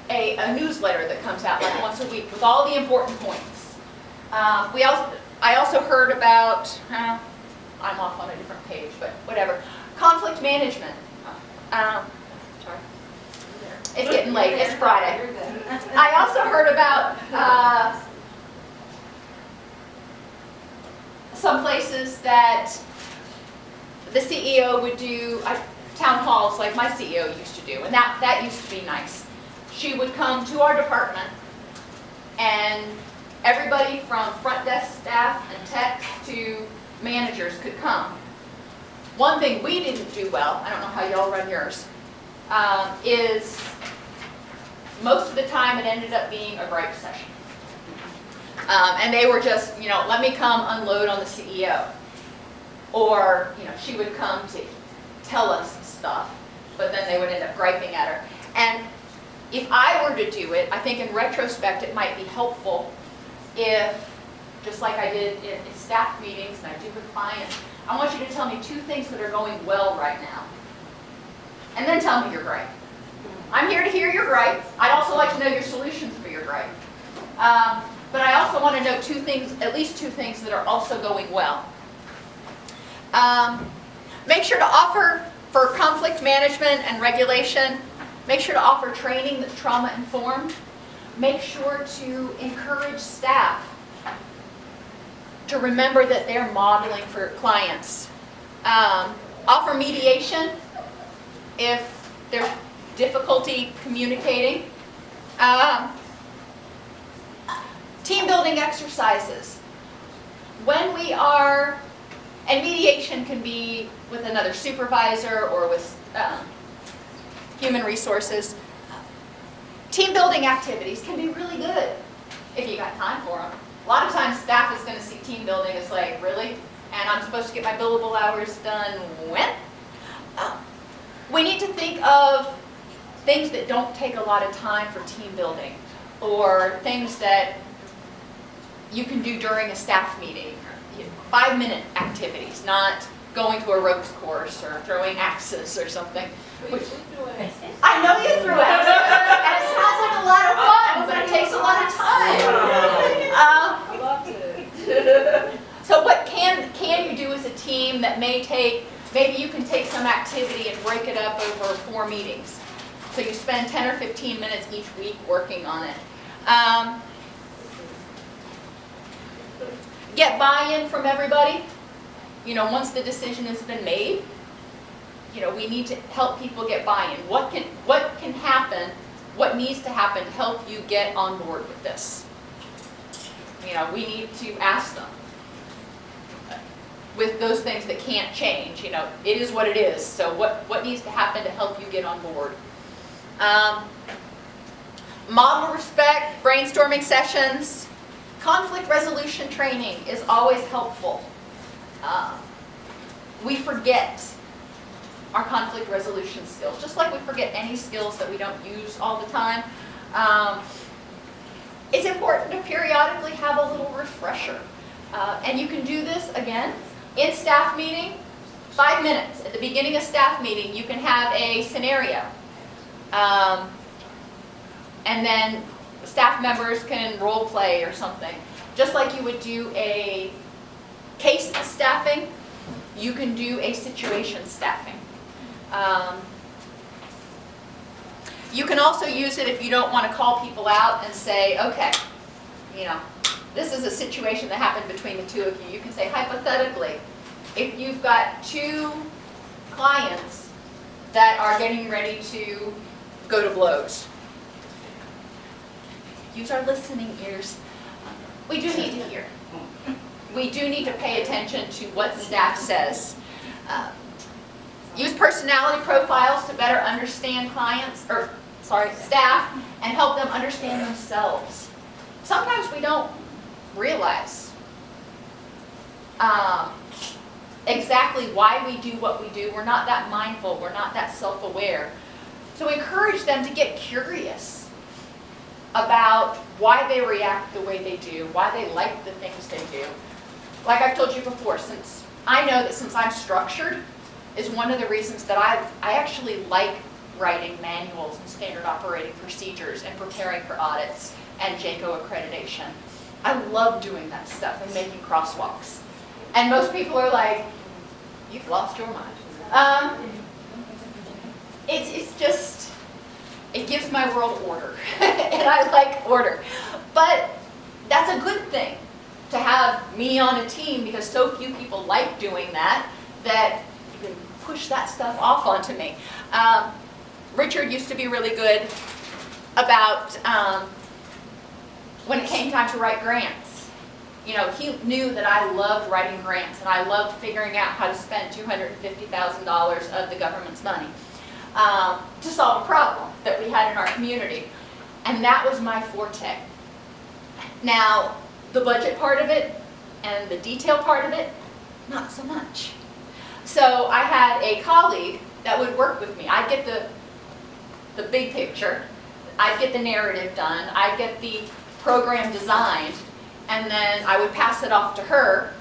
a newsletter that comes out like once a week with all the important points. I also heard about, I'm off on a different page, but whatever, conflict management. Sorry. It's getting late. It's Friday. I also heard about some places that the CEO would do town halls like my CEO used to do, and that used to be nice. She would come to our department, and everybody from front desk staff and techs to managers could come. One thing we didn't do well, I don't know how y'all run yours, is most of the time it ended up being a gripe session. And they were just, let me come unload on the CEO. Or, she would come to tell us stuff, but then they would end up griping at her. And if I were to do it, I think in retrospect it might be helpful if, just like I did in staff meetings and I do with clients, I want you to tell me 2 things that are going well right now. And then tell me your gripe. I'm here to hear your gripe. I'd also like to know your solutions for your gripe. But I also want to know 2 things, at least 2 things that are also going well. Make sure to offer, for conflict management and regulation, make sure to offer training that's trauma-informed. Make sure to encourage staff to remember that they're modeling for clients. Offer mediation if there's difficulty communicating. Team building exercises. When we are, and mediation can be with another supervisor or with human resources. Team building activities can be really good if you got time for them. A lot of times staff is going to see team building as like, really? And I'm supposed to get my billable hours done when? We need to think of things that don't take a lot of time for team building, or things that you can do during a staff meeting. 5-minute activities, not going to a ropes course or throwing axes or something. I know you threw axes, and it sounds like a lot of fun, but it takes a lot of time. So what can you do as a team that may take, maybe you can take some activity and break it up over 4 meetings. So you spend 10 or 15 minutes each week working on it. Get buy-in from everybody. Once the decision has been made, we need to help people get buy-in. What can happen, what needs to happen to help you get on board with this? We need to ask them. With those things that can't change, it is what it is. So what needs to happen to help you get on board? Model respect, brainstorming sessions, conflict resolution training is always helpful. We forget our conflict resolution skills, just like we forget any skills that we don't use all the time. It's important to periodically have a little refresher. And you can do this, again, in staff meeting, 5 minutes. At the beginning of staff meeting, you can have a scenario. And then staff members can role play or something. Just like you would do a case staffing, you can do a situation staffing. You can also use it if you don't want to call people out and say, okay, this is a situation that happened between the two of you. You can say, hypothetically, if you've got 2 clients that are getting ready to go to blows, use our listening ears. We do need to hear. We do need to pay attention to what staff says. Use personality profiles to better understand staff and help them understand themselves. Sometimes we don't realize exactly why we do what we do. We're not that mindful. We're not that self-aware. So encourage them to get curious about why they react the way they do, why they like the things they do. Like I've told you before, since I'm structured, is one of the reasons that I actually like writing manuals and standard operating procedures and preparing for audits and JACO accreditation. I love doing that stuff and making crosswalks. And most people are like, you've lost your mind. It's just, it gives my world order. And I like order. But that's a good thing to have me on a team, because so few people like doing that you can push that stuff off onto me. Richard used to be really good about when it came time to write grants. He knew that I loved writing grants, and I loved figuring out how to spend $250,000 of the government's money to solve a problem that we had in our community. And that was my forte. Now, the budget part of it and the detail part of it, not so much. So I had a colleague that would work with me. I'd get the big picture, I'd get the narrative done, I'd get the program designed, and then I would pass it off to her,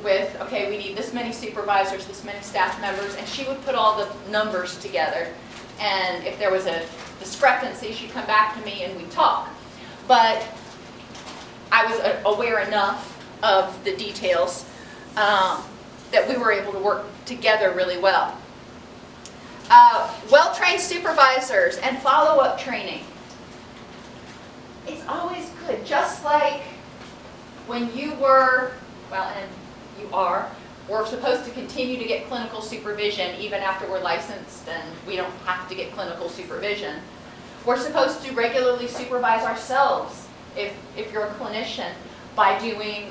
with, okay, we need this many supervisors, this many staff members, and she would put all the numbers together. And if there was a discrepancy, she'd come back to me and we'd talk. But I was aware enough of the details that we were able to work together really well. Well-trained supervisors and follow-up training. It's always good, just like when you were, and you we're supposed to continue to get clinical supervision even after we're licensed and we don't have to get clinical supervision. We're supposed to regularly supervise ourselves, if you're a clinician, by doing,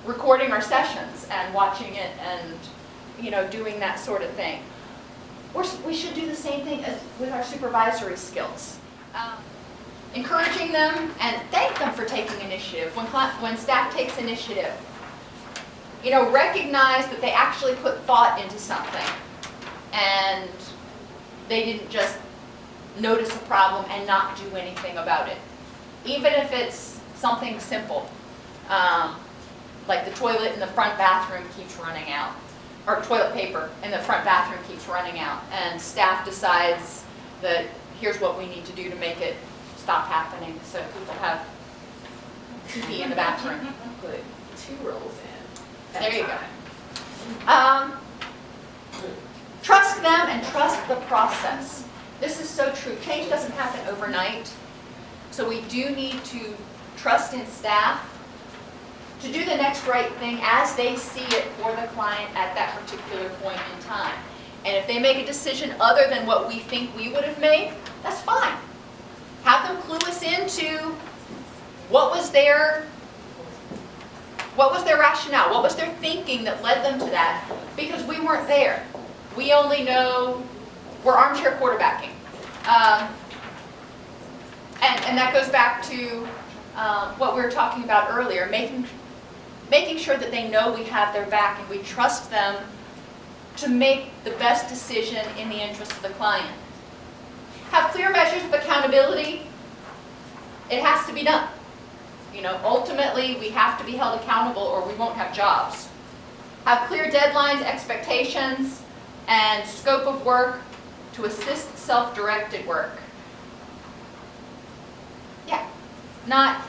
recording our sessions and watching it and, doing that sort of thing. We should do the same thing as with our supervisory skills. Encouraging them and thank them for taking initiative. When staff takes initiative, recognize that they actually put thought into something and they didn't just notice a problem and not do anything about it. Even if it's something simple, like the toilet in the front bathroom keeps running out, or toilet paper in the front bathroom keeps running out, and staff decides that here's what we need to do to make it stop happening so people have pee in the bathroom. Put 2 rolls in. There you go. Trust them and trust the process. This is so true. Change doesn't happen overnight. So we do need to trust in staff to do the next right thing as they see it for the client at that particular point in time. And if they make a decision other than what we think we would have made, that's fine. Have them clue us into what was their rationale, what was their thinking that led them to that, because we weren't there. We only know, we're armchair quarterbacking. And that goes back to what we were talking about earlier, making sure that they know we have their back and we trust them to make the best decision in the interest of the client. Have clear measures of accountability. It has to be done. You know, ultimately, we have to be held accountable or we won't have jobs. Have clear deadlines, expectations, and scope of work to assist self-directed work. Yeah, not,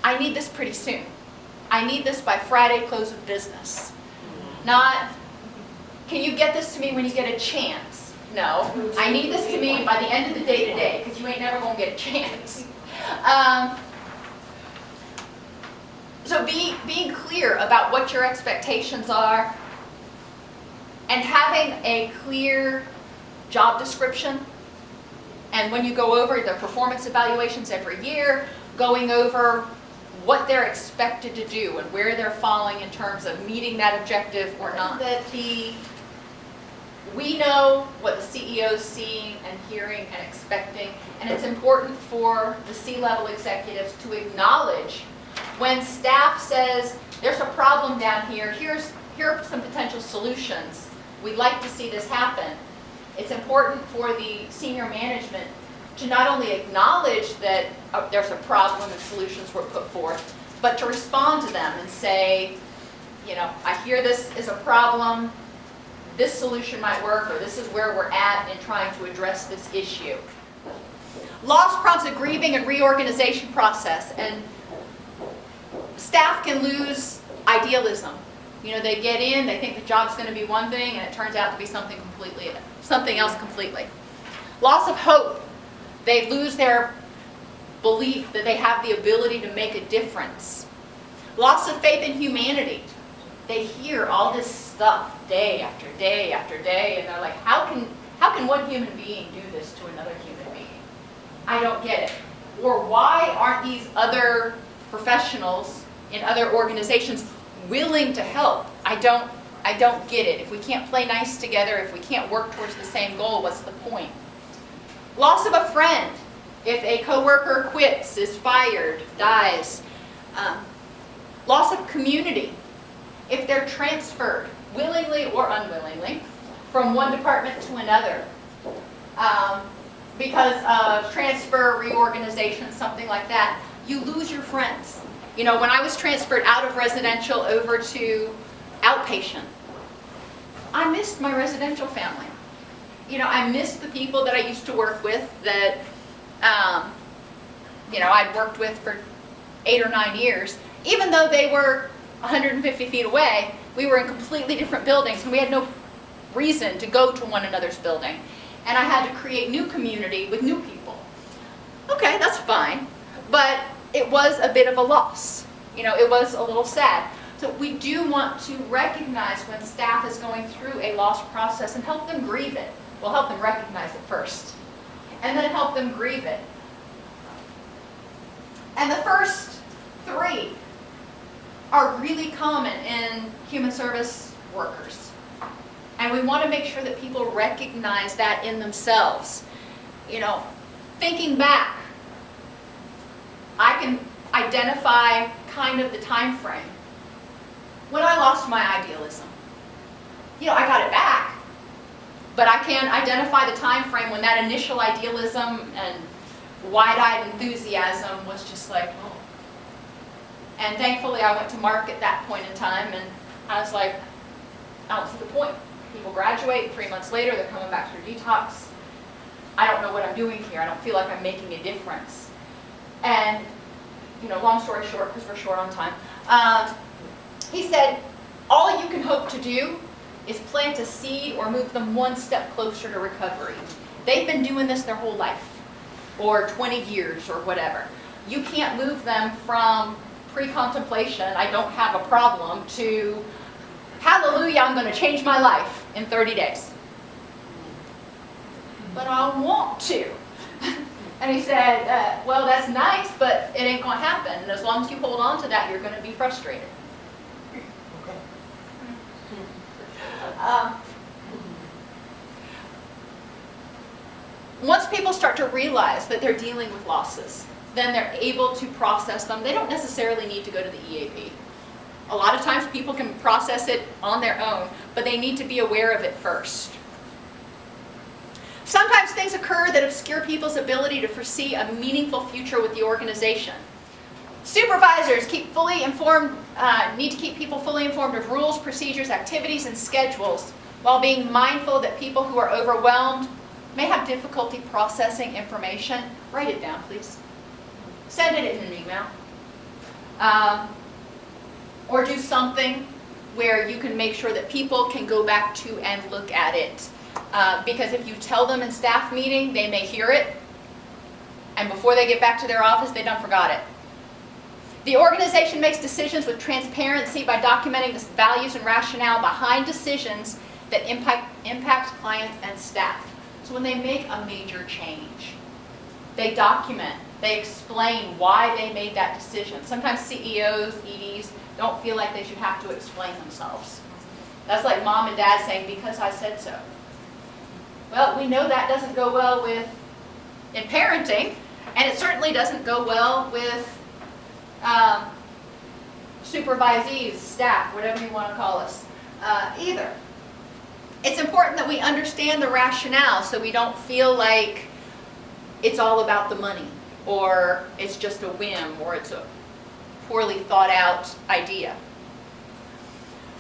I need this pretty soon. I need this by Friday close of business. Not, can you get this to me when you get a chance? No, I need this to me by the end of the day today, because you ain't never going to get a chance. So being clear about what your expectations are and having a clear job description. And when you go over the performance evaluations every year, going over what they're expected to do and where they're falling in terms of meeting that objective or not. We know what the CEO is seeing and hearing and expecting, and it's important for the C-level executives to acknowledge when staff says, there's a problem down here, here are some potential solutions, we'd like to see this happen. It's important for the senior management to not only acknowledge that there's a problem and solutions were put forth, but to respond to them and say, you know, I hear this is a problem, this solution might work, or this is where we're at in trying to address this issue. Loss prompts a grieving and reorganization process, and staff can lose idealism. You know, they get in, they think the job's going to be one thing, and it turns out to be something else completely. Loss of hope. They lose their belief that they have the ability to make a difference. Loss of faith in humanity. They hear all this stuff day after day after day, and they're like, how can one human being do this to another human being? I don't get it. Or why aren't these other professionals in other organizations willing to help? I don't get it. If we can't play nice together, if we can't work towards the same goal, what's the point? Loss of a friend. If a coworker quits, is fired, dies. Loss of community. If they're transferred, willingly or unwillingly, from one department to another, because of transfer, reorganization, something like that, you lose your friends. You know, when I was transferred out of residential over to outpatient, I missed my residential family. You know, I missed the people that I used to work with that, you know, I'd worked with for 8 or 9 years. Even though they were 150 feet away, we were in completely different buildings, and we had no reason to go to one another's building. And I had to create new community with new people. Okay, that's fine, but it was a bit of a loss. You know, it was a little sad. So we do want to recognize when staff is going through a loss process and help them grieve it. We'll help them recognize it first, and then help them grieve it. And the first 3 are really common in human service workers. And we want to make sure that people recognize that in themselves. You know, thinking back, I can identify kind of the time frame when I lost my idealism. You know, I got it back, but I can identify the time frame when that initial idealism and wide-eyed enthusiasm was just like, oh. And thankfully I went to Mark at that point in time, and I was like, I don't see the point. People graduate, 3 months later they're coming back through detox. I don't know what I'm doing here. I don't feel like I'm making a difference. And, you know, long story short, because we're short on time, he said, all you can hope to do is plant a seed or move them one step closer to recovery. They've been doing this their whole life, or 20 years, or whatever. You can't move them from pre-contemplation, I don't have a problem, to hallelujah, I'm going to change my life in 30 days. but I want to. And he said, well, that's nice, but it ain't going to happen. And as long as you hold on to that, you're going to be frustrated. Once people start to realize that they're dealing with losses, then they're able to process them. They don't necessarily need to go to the EAP. A lot of times people can process it on their own, but they need to be aware of it first. Sometimes things occur that obscure people's ability to foresee a meaningful future with the organization. Supervisors need to keep people fully informed of rules, procedures, activities, and schedules, while being mindful that people who are overwhelmed may have difficulty processing information. Write it down, please. Send it in an email. Or do something where you can make sure that people can go back to and look at it. Because if you tell them in staff meeting, they may hear it, and before they get back to their office, they done forgot it. The organization makes decisions with transparency by documenting the values and rationale behind decisions that impact clients and staff. So when they make a major change, they document, they explain why they made that decision. Sometimes CEOs, EDs, don't feel like they should have to explain themselves. That's like mom and dad saying, because I said so. Well, we know that doesn't go well in parenting, and it certainly doesn't go well with supervisees, staff, whatever you want to call us, either. It's important that we understand the rationale so we don't feel like it's all about the money, or it's just a whim, or it's a poorly thought out idea.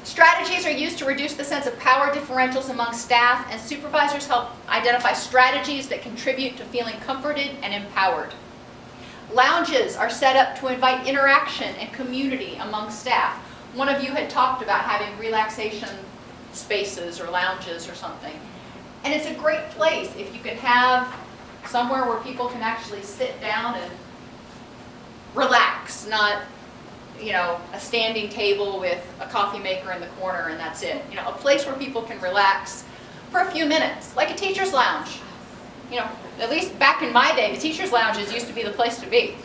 Strategies are used to reduce the sense of power differentials among staff, and supervisors help identify strategies that contribute to feeling comforted and empowered. Lounges are set up to invite interaction and community among staff. One of you had talked about having relaxation spaces or lounges or something. And it's a great place if you can have somewhere where people can actually sit down and relax, not a standing table with a coffee maker in the corner and that's it. A place where people can relax for a few minutes, like a teacher's lounge. At least back in my day, the teacher's lounges used to be the place to be.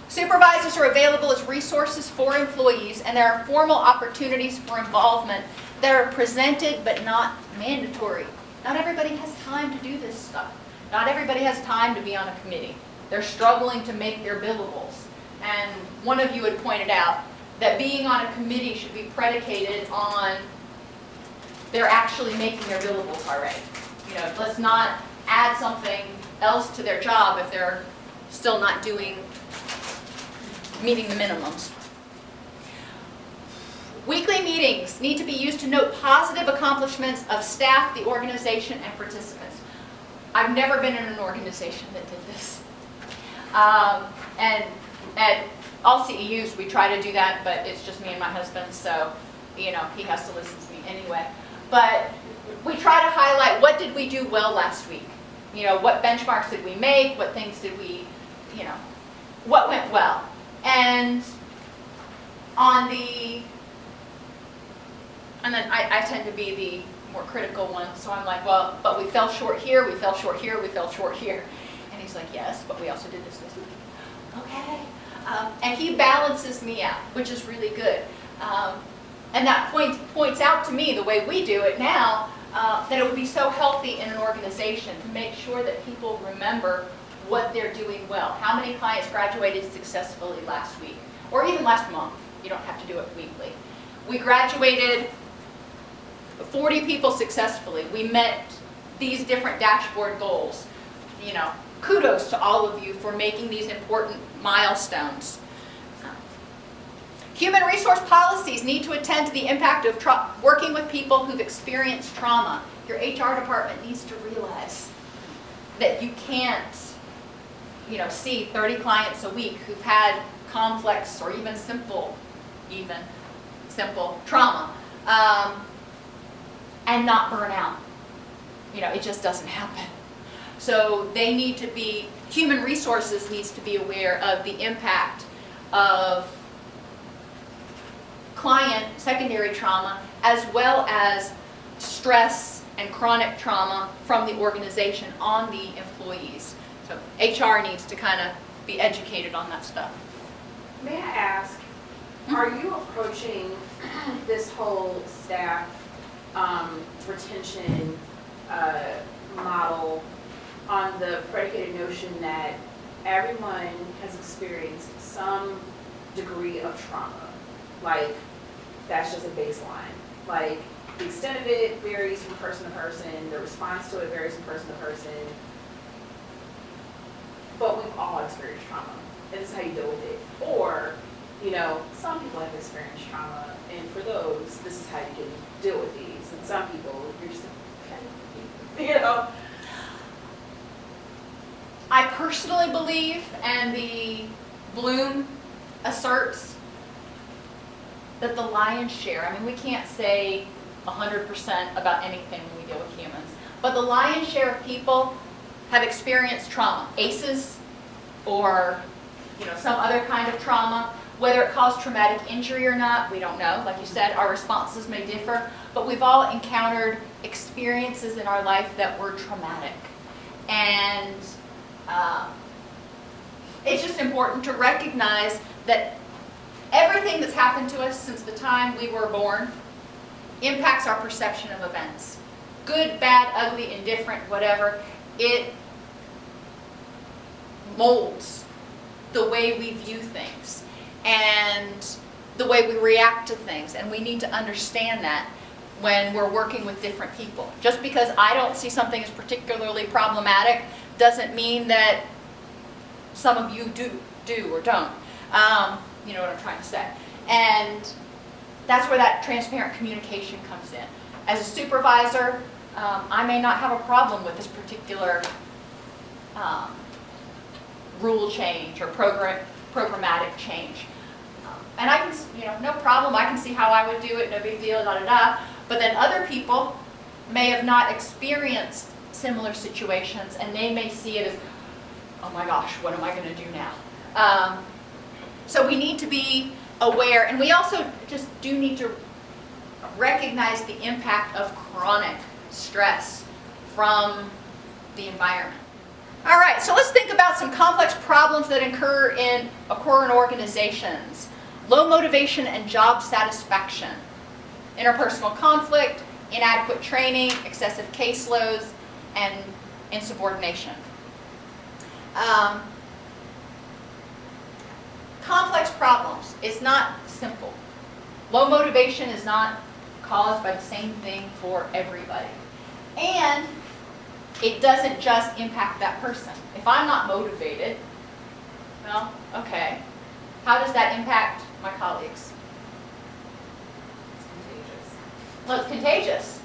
Supervisors are available as resources for employees, and there are formal opportunities for involvement that are presented but not mandatory. Not everybody has time to do this stuff. Not everybody has time to be on a committee. They're struggling to make their billables. And one of you had pointed out that being on a committee should be predicated on they're actually making their billables already. Let's not add something else to their job if they're still not meeting the minimums. Weekly meetings need to be used to note positive accomplishments of staff, the organization, and participants. I've never been in an organization that did this. And at all CEUs, we try to do that, but it's just me and my husband, so, he has to listen to me anyway. But we try to highlight what did we do well last week. What benchmarks did we make? What things did we, what went well? And then I tend to be the more critical one, so I'm like, well, but we fell short here, we fell short here, we fell short here. And he's like, yes, but we also did this week. Okay. And he balances me out, which is really good. And that points out to me, the way we do it now, that it would be so healthy in an organization to make sure that people remember what they're doing well. How many clients graduated successfully last week? Or even last month. You don't have to do it weekly. We graduated 40 people successfully. We met these different dashboard goals. Kudos to all of you for making these important milestones. Human resource policies need to attend to the impact of working with people who've experienced trauma. Your HR department needs to realize that you can't, see 30 clients a week who've had complex or even simple trauma, and not burn out. It just doesn't happen. So human resources needs to be aware of the impact of client secondary trauma, as well as stress and chronic trauma from the organization on the employees. So HR needs to kind of be educated on that stuff. May I ask, are you approaching this whole staff retention model on the predicated notion that everyone has experienced some degree of trauma? Like, that's just a baseline. Like, the extent of it varies from person to person, the response to it varies from person to person, but we've all experienced trauma, and this is how you deal with it. Or, you know, some people have experienced trauma, and for those, this is how you can deal with these. And some people, you're just, okay, you know. I personally believe, and the Bloom asserts, that the lion's share, I mean, we can't say 100% about anything when we deal with humans, but the lion's share of people have experienced trauma, ACEs, or some other kind of trauma. Whether it caused traumatic injury or not, we don't know. Like you said, our responses may differ, but we've all encountered experiences in our life that were traumatic. And it's just important to recognize that everything that's happened to us since the time we were born impacts our perception of events. Good, bad, ugly, indifferent, whatever. It molds the way we view things and the way we react to things. And we need to understand that when we're working with different people. Just because I don't see something as particularly problematic doesn't mean that some of you do or don't. You know what I'm trying to say. And that's where that transparent communication comes in. As a supervisor, I may not have a problem with this particular rule change or programmatic change. And I can, no problem, I can see how I would do it, no big deal, da-da-da. But then other people may have not experienced similar situations, and they may see it as, oh my gosh, what am I going to do now? So we need to be aware, and we also just do need to recognize the impact of chronic stress from the environment. All right, so let's think about some complex problems that occur in organizations. Low motivation and job satisfaction, interpersonal conflict, inadequate training, excessive caseloads, and insubordination. Complex problems is not simple. Low motivation is not caused by the same thing for everybody. And it doesn't just impact that person. If I'm not motivated, well, okay. How does that impact my colleagues? It's contagious. Well, it's contagious.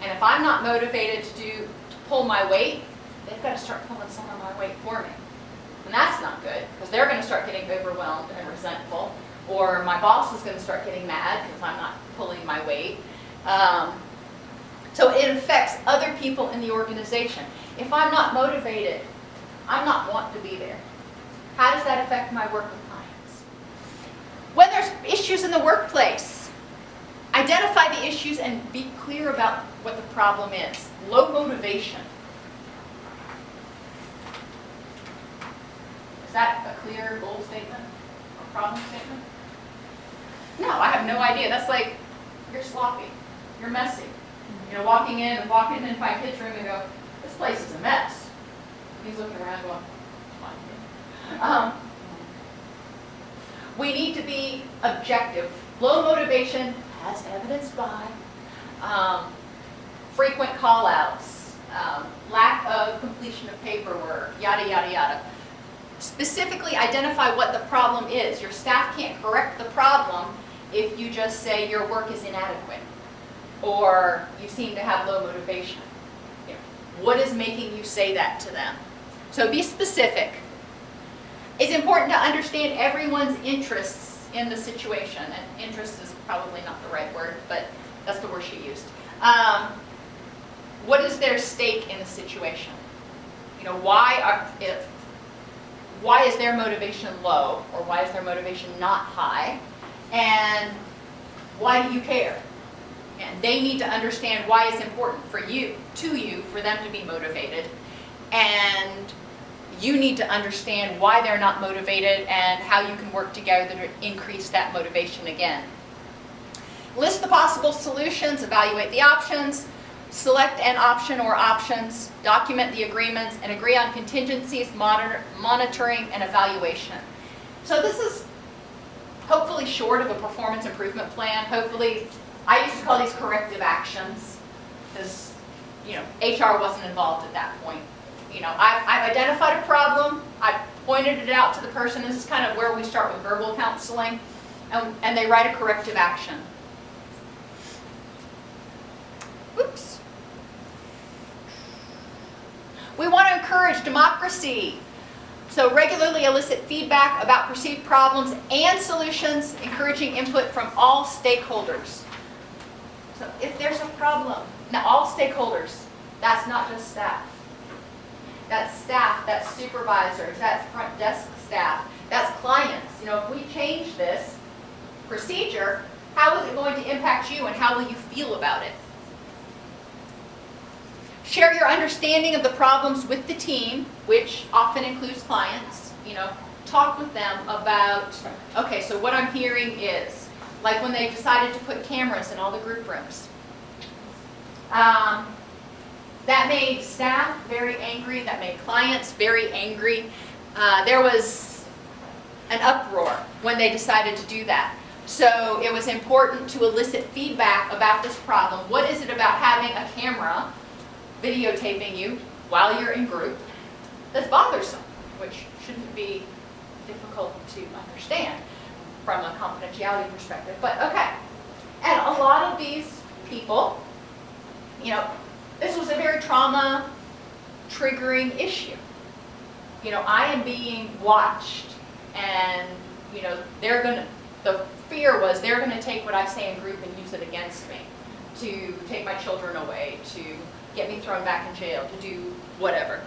And if I'm not motivated to pull my weight, they've got to start pulling some of my weight for me. And that's not good, because they're going to start getting overwhelmed and resentful, or my boss is going to start getting mad because I'm not pulling my weight. So it affects other people in the organization. If I'm not motivated, I'm not wanting to be there. How does that affect my work with clients? When there's issues in the workplace, identify the issues and be clear about what the problem is. Low motivation. Is that a clear goal statement or problem statement? No, I have no idea. That's like, you're sloppy, you're messy. Walking into my kid's room and go, this place is a mess. He's looking around going, come on, kid. We need to be objective. Low motivation, as evidenced by frequent call-outs, lack of completion of paperwork, yada, yada, yada. Specifically identify what the problem is. Your staff can't correct the problem if you just say your work is inadequate or you seem to have low motivation. What is making you say that to them? So be specific. It's important to understand everyone's interests in the situation, and interest is probably not the right word, but that's the word she used. What is their stake in the situation? Why is their motivation low, or why is their motivation not high, and why do you care? And they need to understand why it's important for you, for them to be motivated. And you need to understand why they're not motivated and how you can work together to increase that motivation again. List the possible solutions, evaluate the options, select an option or options, document the agreements, and agree on contingencies, monitoring, and evaluation. So this is hopefully short of a performance improvement plan. Hopefully, I used to call these corrective actions because, HR wasn't involved at that point. I've identified a problem, I've pointed it out to the person. This is kind of where we start with verbal counseling, and they write a corrective action. Oops. We want to encourage democracy. So regularly elicit feedback about perceived problems and solutions, encouraging input from all stakeholders. So if there's a problem, now all stakeholders, that's not just staff. That's staff, that's supervisors, that's front desk staff, that's clients. If we change this procedure, how is it going to impact you and how will you feel about it? Share your understanding of the problems with the team, which often includes clients. Talk with them about, okay, so what I'm hearing is, like when they decided to put cameras in all the group rooms. That made staff very angry, that made clients very angry. There was an uproar when they decided to do that. So it was important to elicit feedback about this problem. What is it about having a camera videotaping you while you're in group that's bothersome, which shouldn't be difficult to understand from a confidentiality perspective, but okay. And a lot of these people, this was a very trauma triggering issue. I am being watched, and the fear was they're gonna take what I say in group and use it against me, to take my children away, to get me thrown back in jail, to do whatever.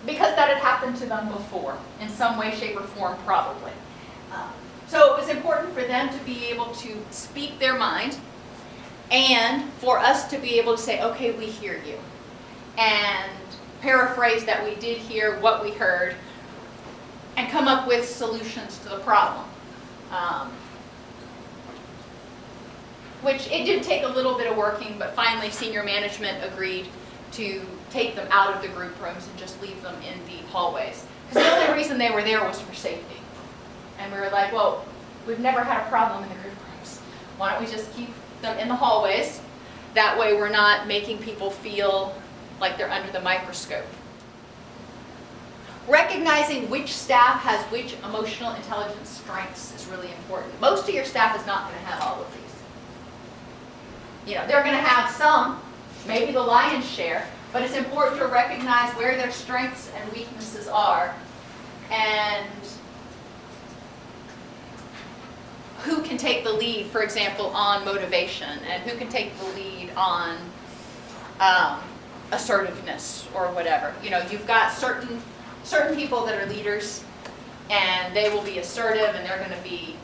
Because that had happened to them before, in some way, shape, or form, probably. So it was important for them to be able to speak their mind, and for us to be able to say, okay, we hear you, and paraphrase that we did hear what we heard, and come up with solutions to the problem. Which it did take a little bit of working, but finally senior management agreed to take them out of the group rooms and just leave them in the hallways. Because the only reason they were there was for safety. And we were like, well, we've never had a problem in the group rooms. Why don't we just keep them in the hallways? That way we're not making people feel like they're under the microscope. Recognizing which staff has which emotional intelligence strengths is really important. Most of your staff is not going to have all of these. They're going to have some, maybe the lion's share, but it's important to recognize where their strengths and weaknesses are, and who can take the lead, for example, on motivation, and who can take the lead on assertiveness or whatever. You've got certain people that are leaders, and they will be assertive, and they're going to be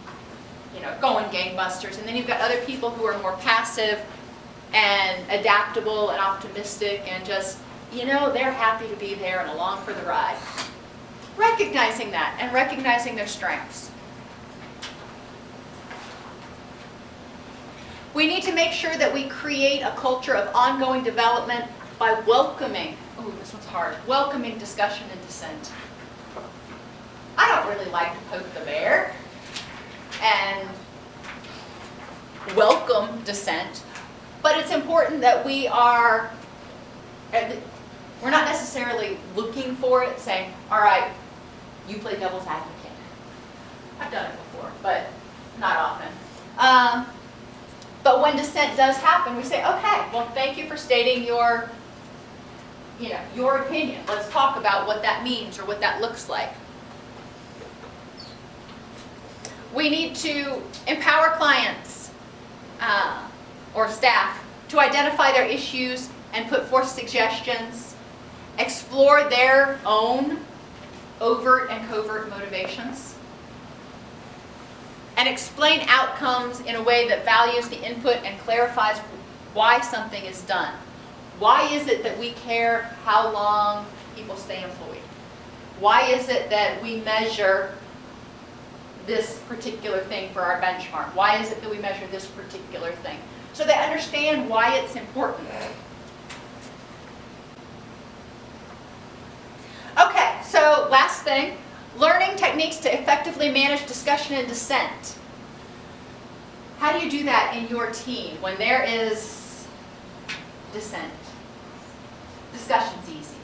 going gangbusters. And then you've got other people who are more passive and adaptable and optimistic and just, they're happy to be there and along for the ride. Recognizing that and recognizing their strengths. We need to make sure that we create a culture of ongoing development by welcoming, this one's hard, welcoming discussion and dissent. I don't really like to poke the bear and welcome dissent, but it's important that we're not necessarily looking for it, saying, all right, you play devil's advocate. I've done it before, but not often. But when dissent does happen, we say, okay, well, thank you for stating your opinion. Let's talk about what that means or what that looks like. We need to empower clients or staff to identify their issues and put forth suggestions, explore their own overt and covert motivations, and explain outcomes in a way that values the input and clarifies why something is done. Why is it that we care how long people stay employed? Why is it that we measure this particular thing for our benchmark? Why is it that we measure this particular thing? So they understand why it's important. Okay, so last thing, learning techniques to effectively manage discussion and dissent. How do you do that in your team when there is dissent? Discussion's easy.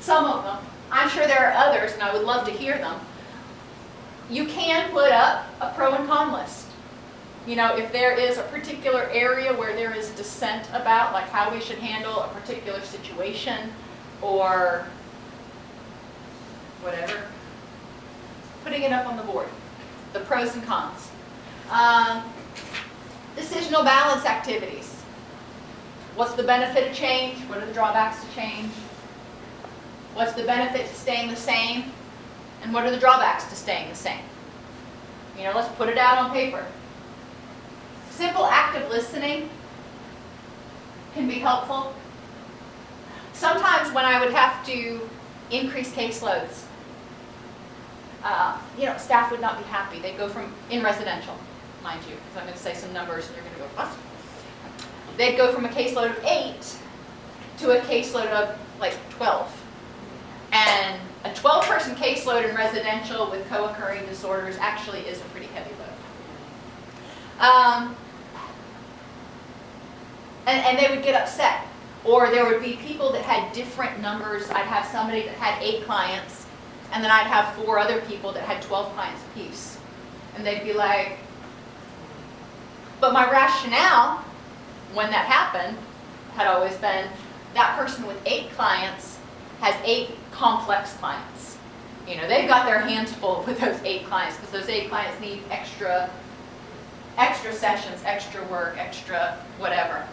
Some of them. I'm sure there are others, and I would love to hear them. You can put up a pro and con list. You know, if there is a particular area where there is dissent about, like how we should handle a particular situation or whatever, putting it up on the board, the pros and cons. Decisional balance activities. What's the benefit of change? What are the drawbacks to change? What's the benefit to staying the same? And what are the drawbacks to staying the same? You know, let's put it out on paper. Simple active listening can be helpful. Sometimes when I would have to increase caseloads, you know, staff would not be happy. They'd go from, in residential, mind you, because I'm going to say some numbers and you're going to go, what? They'd go from a caseload of 8 to a caseload of like 12. And a 12-person caseload in residential with co-occurring disorders actually is a pretty heavy load. And they would get upset. Or there would be people that had different numbers. I'd have somebody that had 8 clients, and then I'd have 4 other people that had 12 clients apiece. And they'd be like, but my rationale when that happened had always been that person with 8 clients has 8 complex clients. You know, they've got their hands full with those 8 clients because those 8 clients need extra sessions, extra work, extra whatever.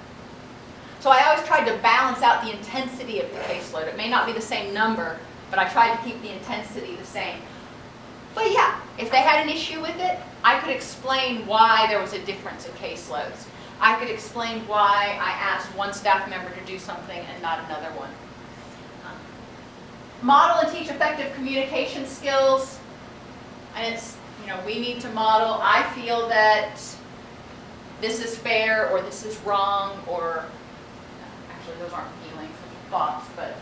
So I always tried to balance out the intensity of the caseload. It may not be the same number, but I tried to keep the intensity the same. But yeah, if they had an issue with it, I could explain why there was a difference in caseloads. I could explain why I asked one staff member to do something and not another one. Model and teach effective communication skills. And it's, you know, we need to model, I feel that this is fair or this is wrong, or actually those aren't feelings, thoughts, but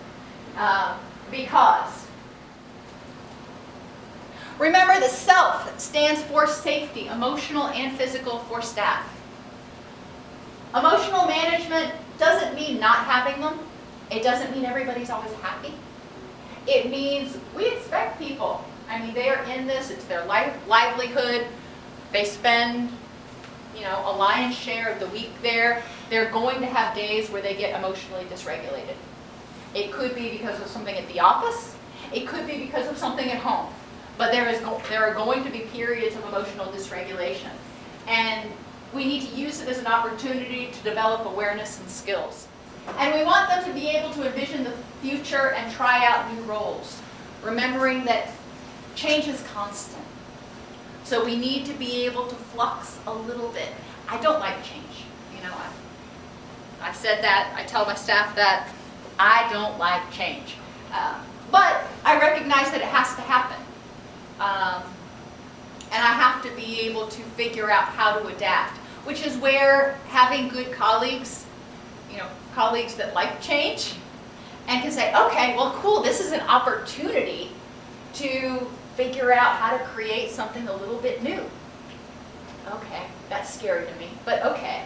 because. Remember, the self stands for safety, emotional and physical, for staff. Emotional management doesn't mean not having them. It doesn't mean everybody's always happy. It means we expect people. I mean, they are in this, it's their livelihood. They spend, you know, a lion's share of the week there. They're going to have days where they get emotionally dysregulated. It could be because of something at the office. It could be because of something at home. But there are going to be periods of emotional dysregulation. And we need to use it as an opportunity to develop awareness and skills. And we want them to be able to envision the future and try out new roles, remembering that change is constant. So we need to be able to flux a little bit. I don't like change. You know, I've said that. I tell my staff that. I don't like change. But I recognize that it has to happen. And I have to be able to figure out how to adapt, which is where having good colleagues, you know, colleagues that like change and can say, okay, well, cool, this is an opportunity to figure out how to create something a little bit new. Okay, that's scary to me, but okay.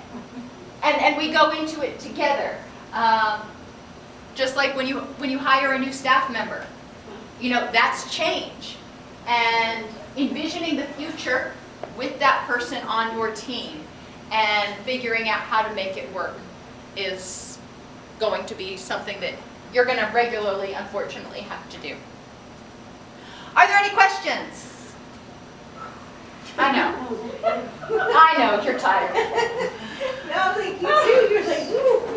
And we go into it together. Just like when you hire a new staff member, you know, that's change. And envisioning the future with that person on your team and figuring out how to make it work is going to be something that you're going to regularly, unfortunately, have to do. Are there any questions? I know. I know, you're tired. No, like you too, you're like, ooh.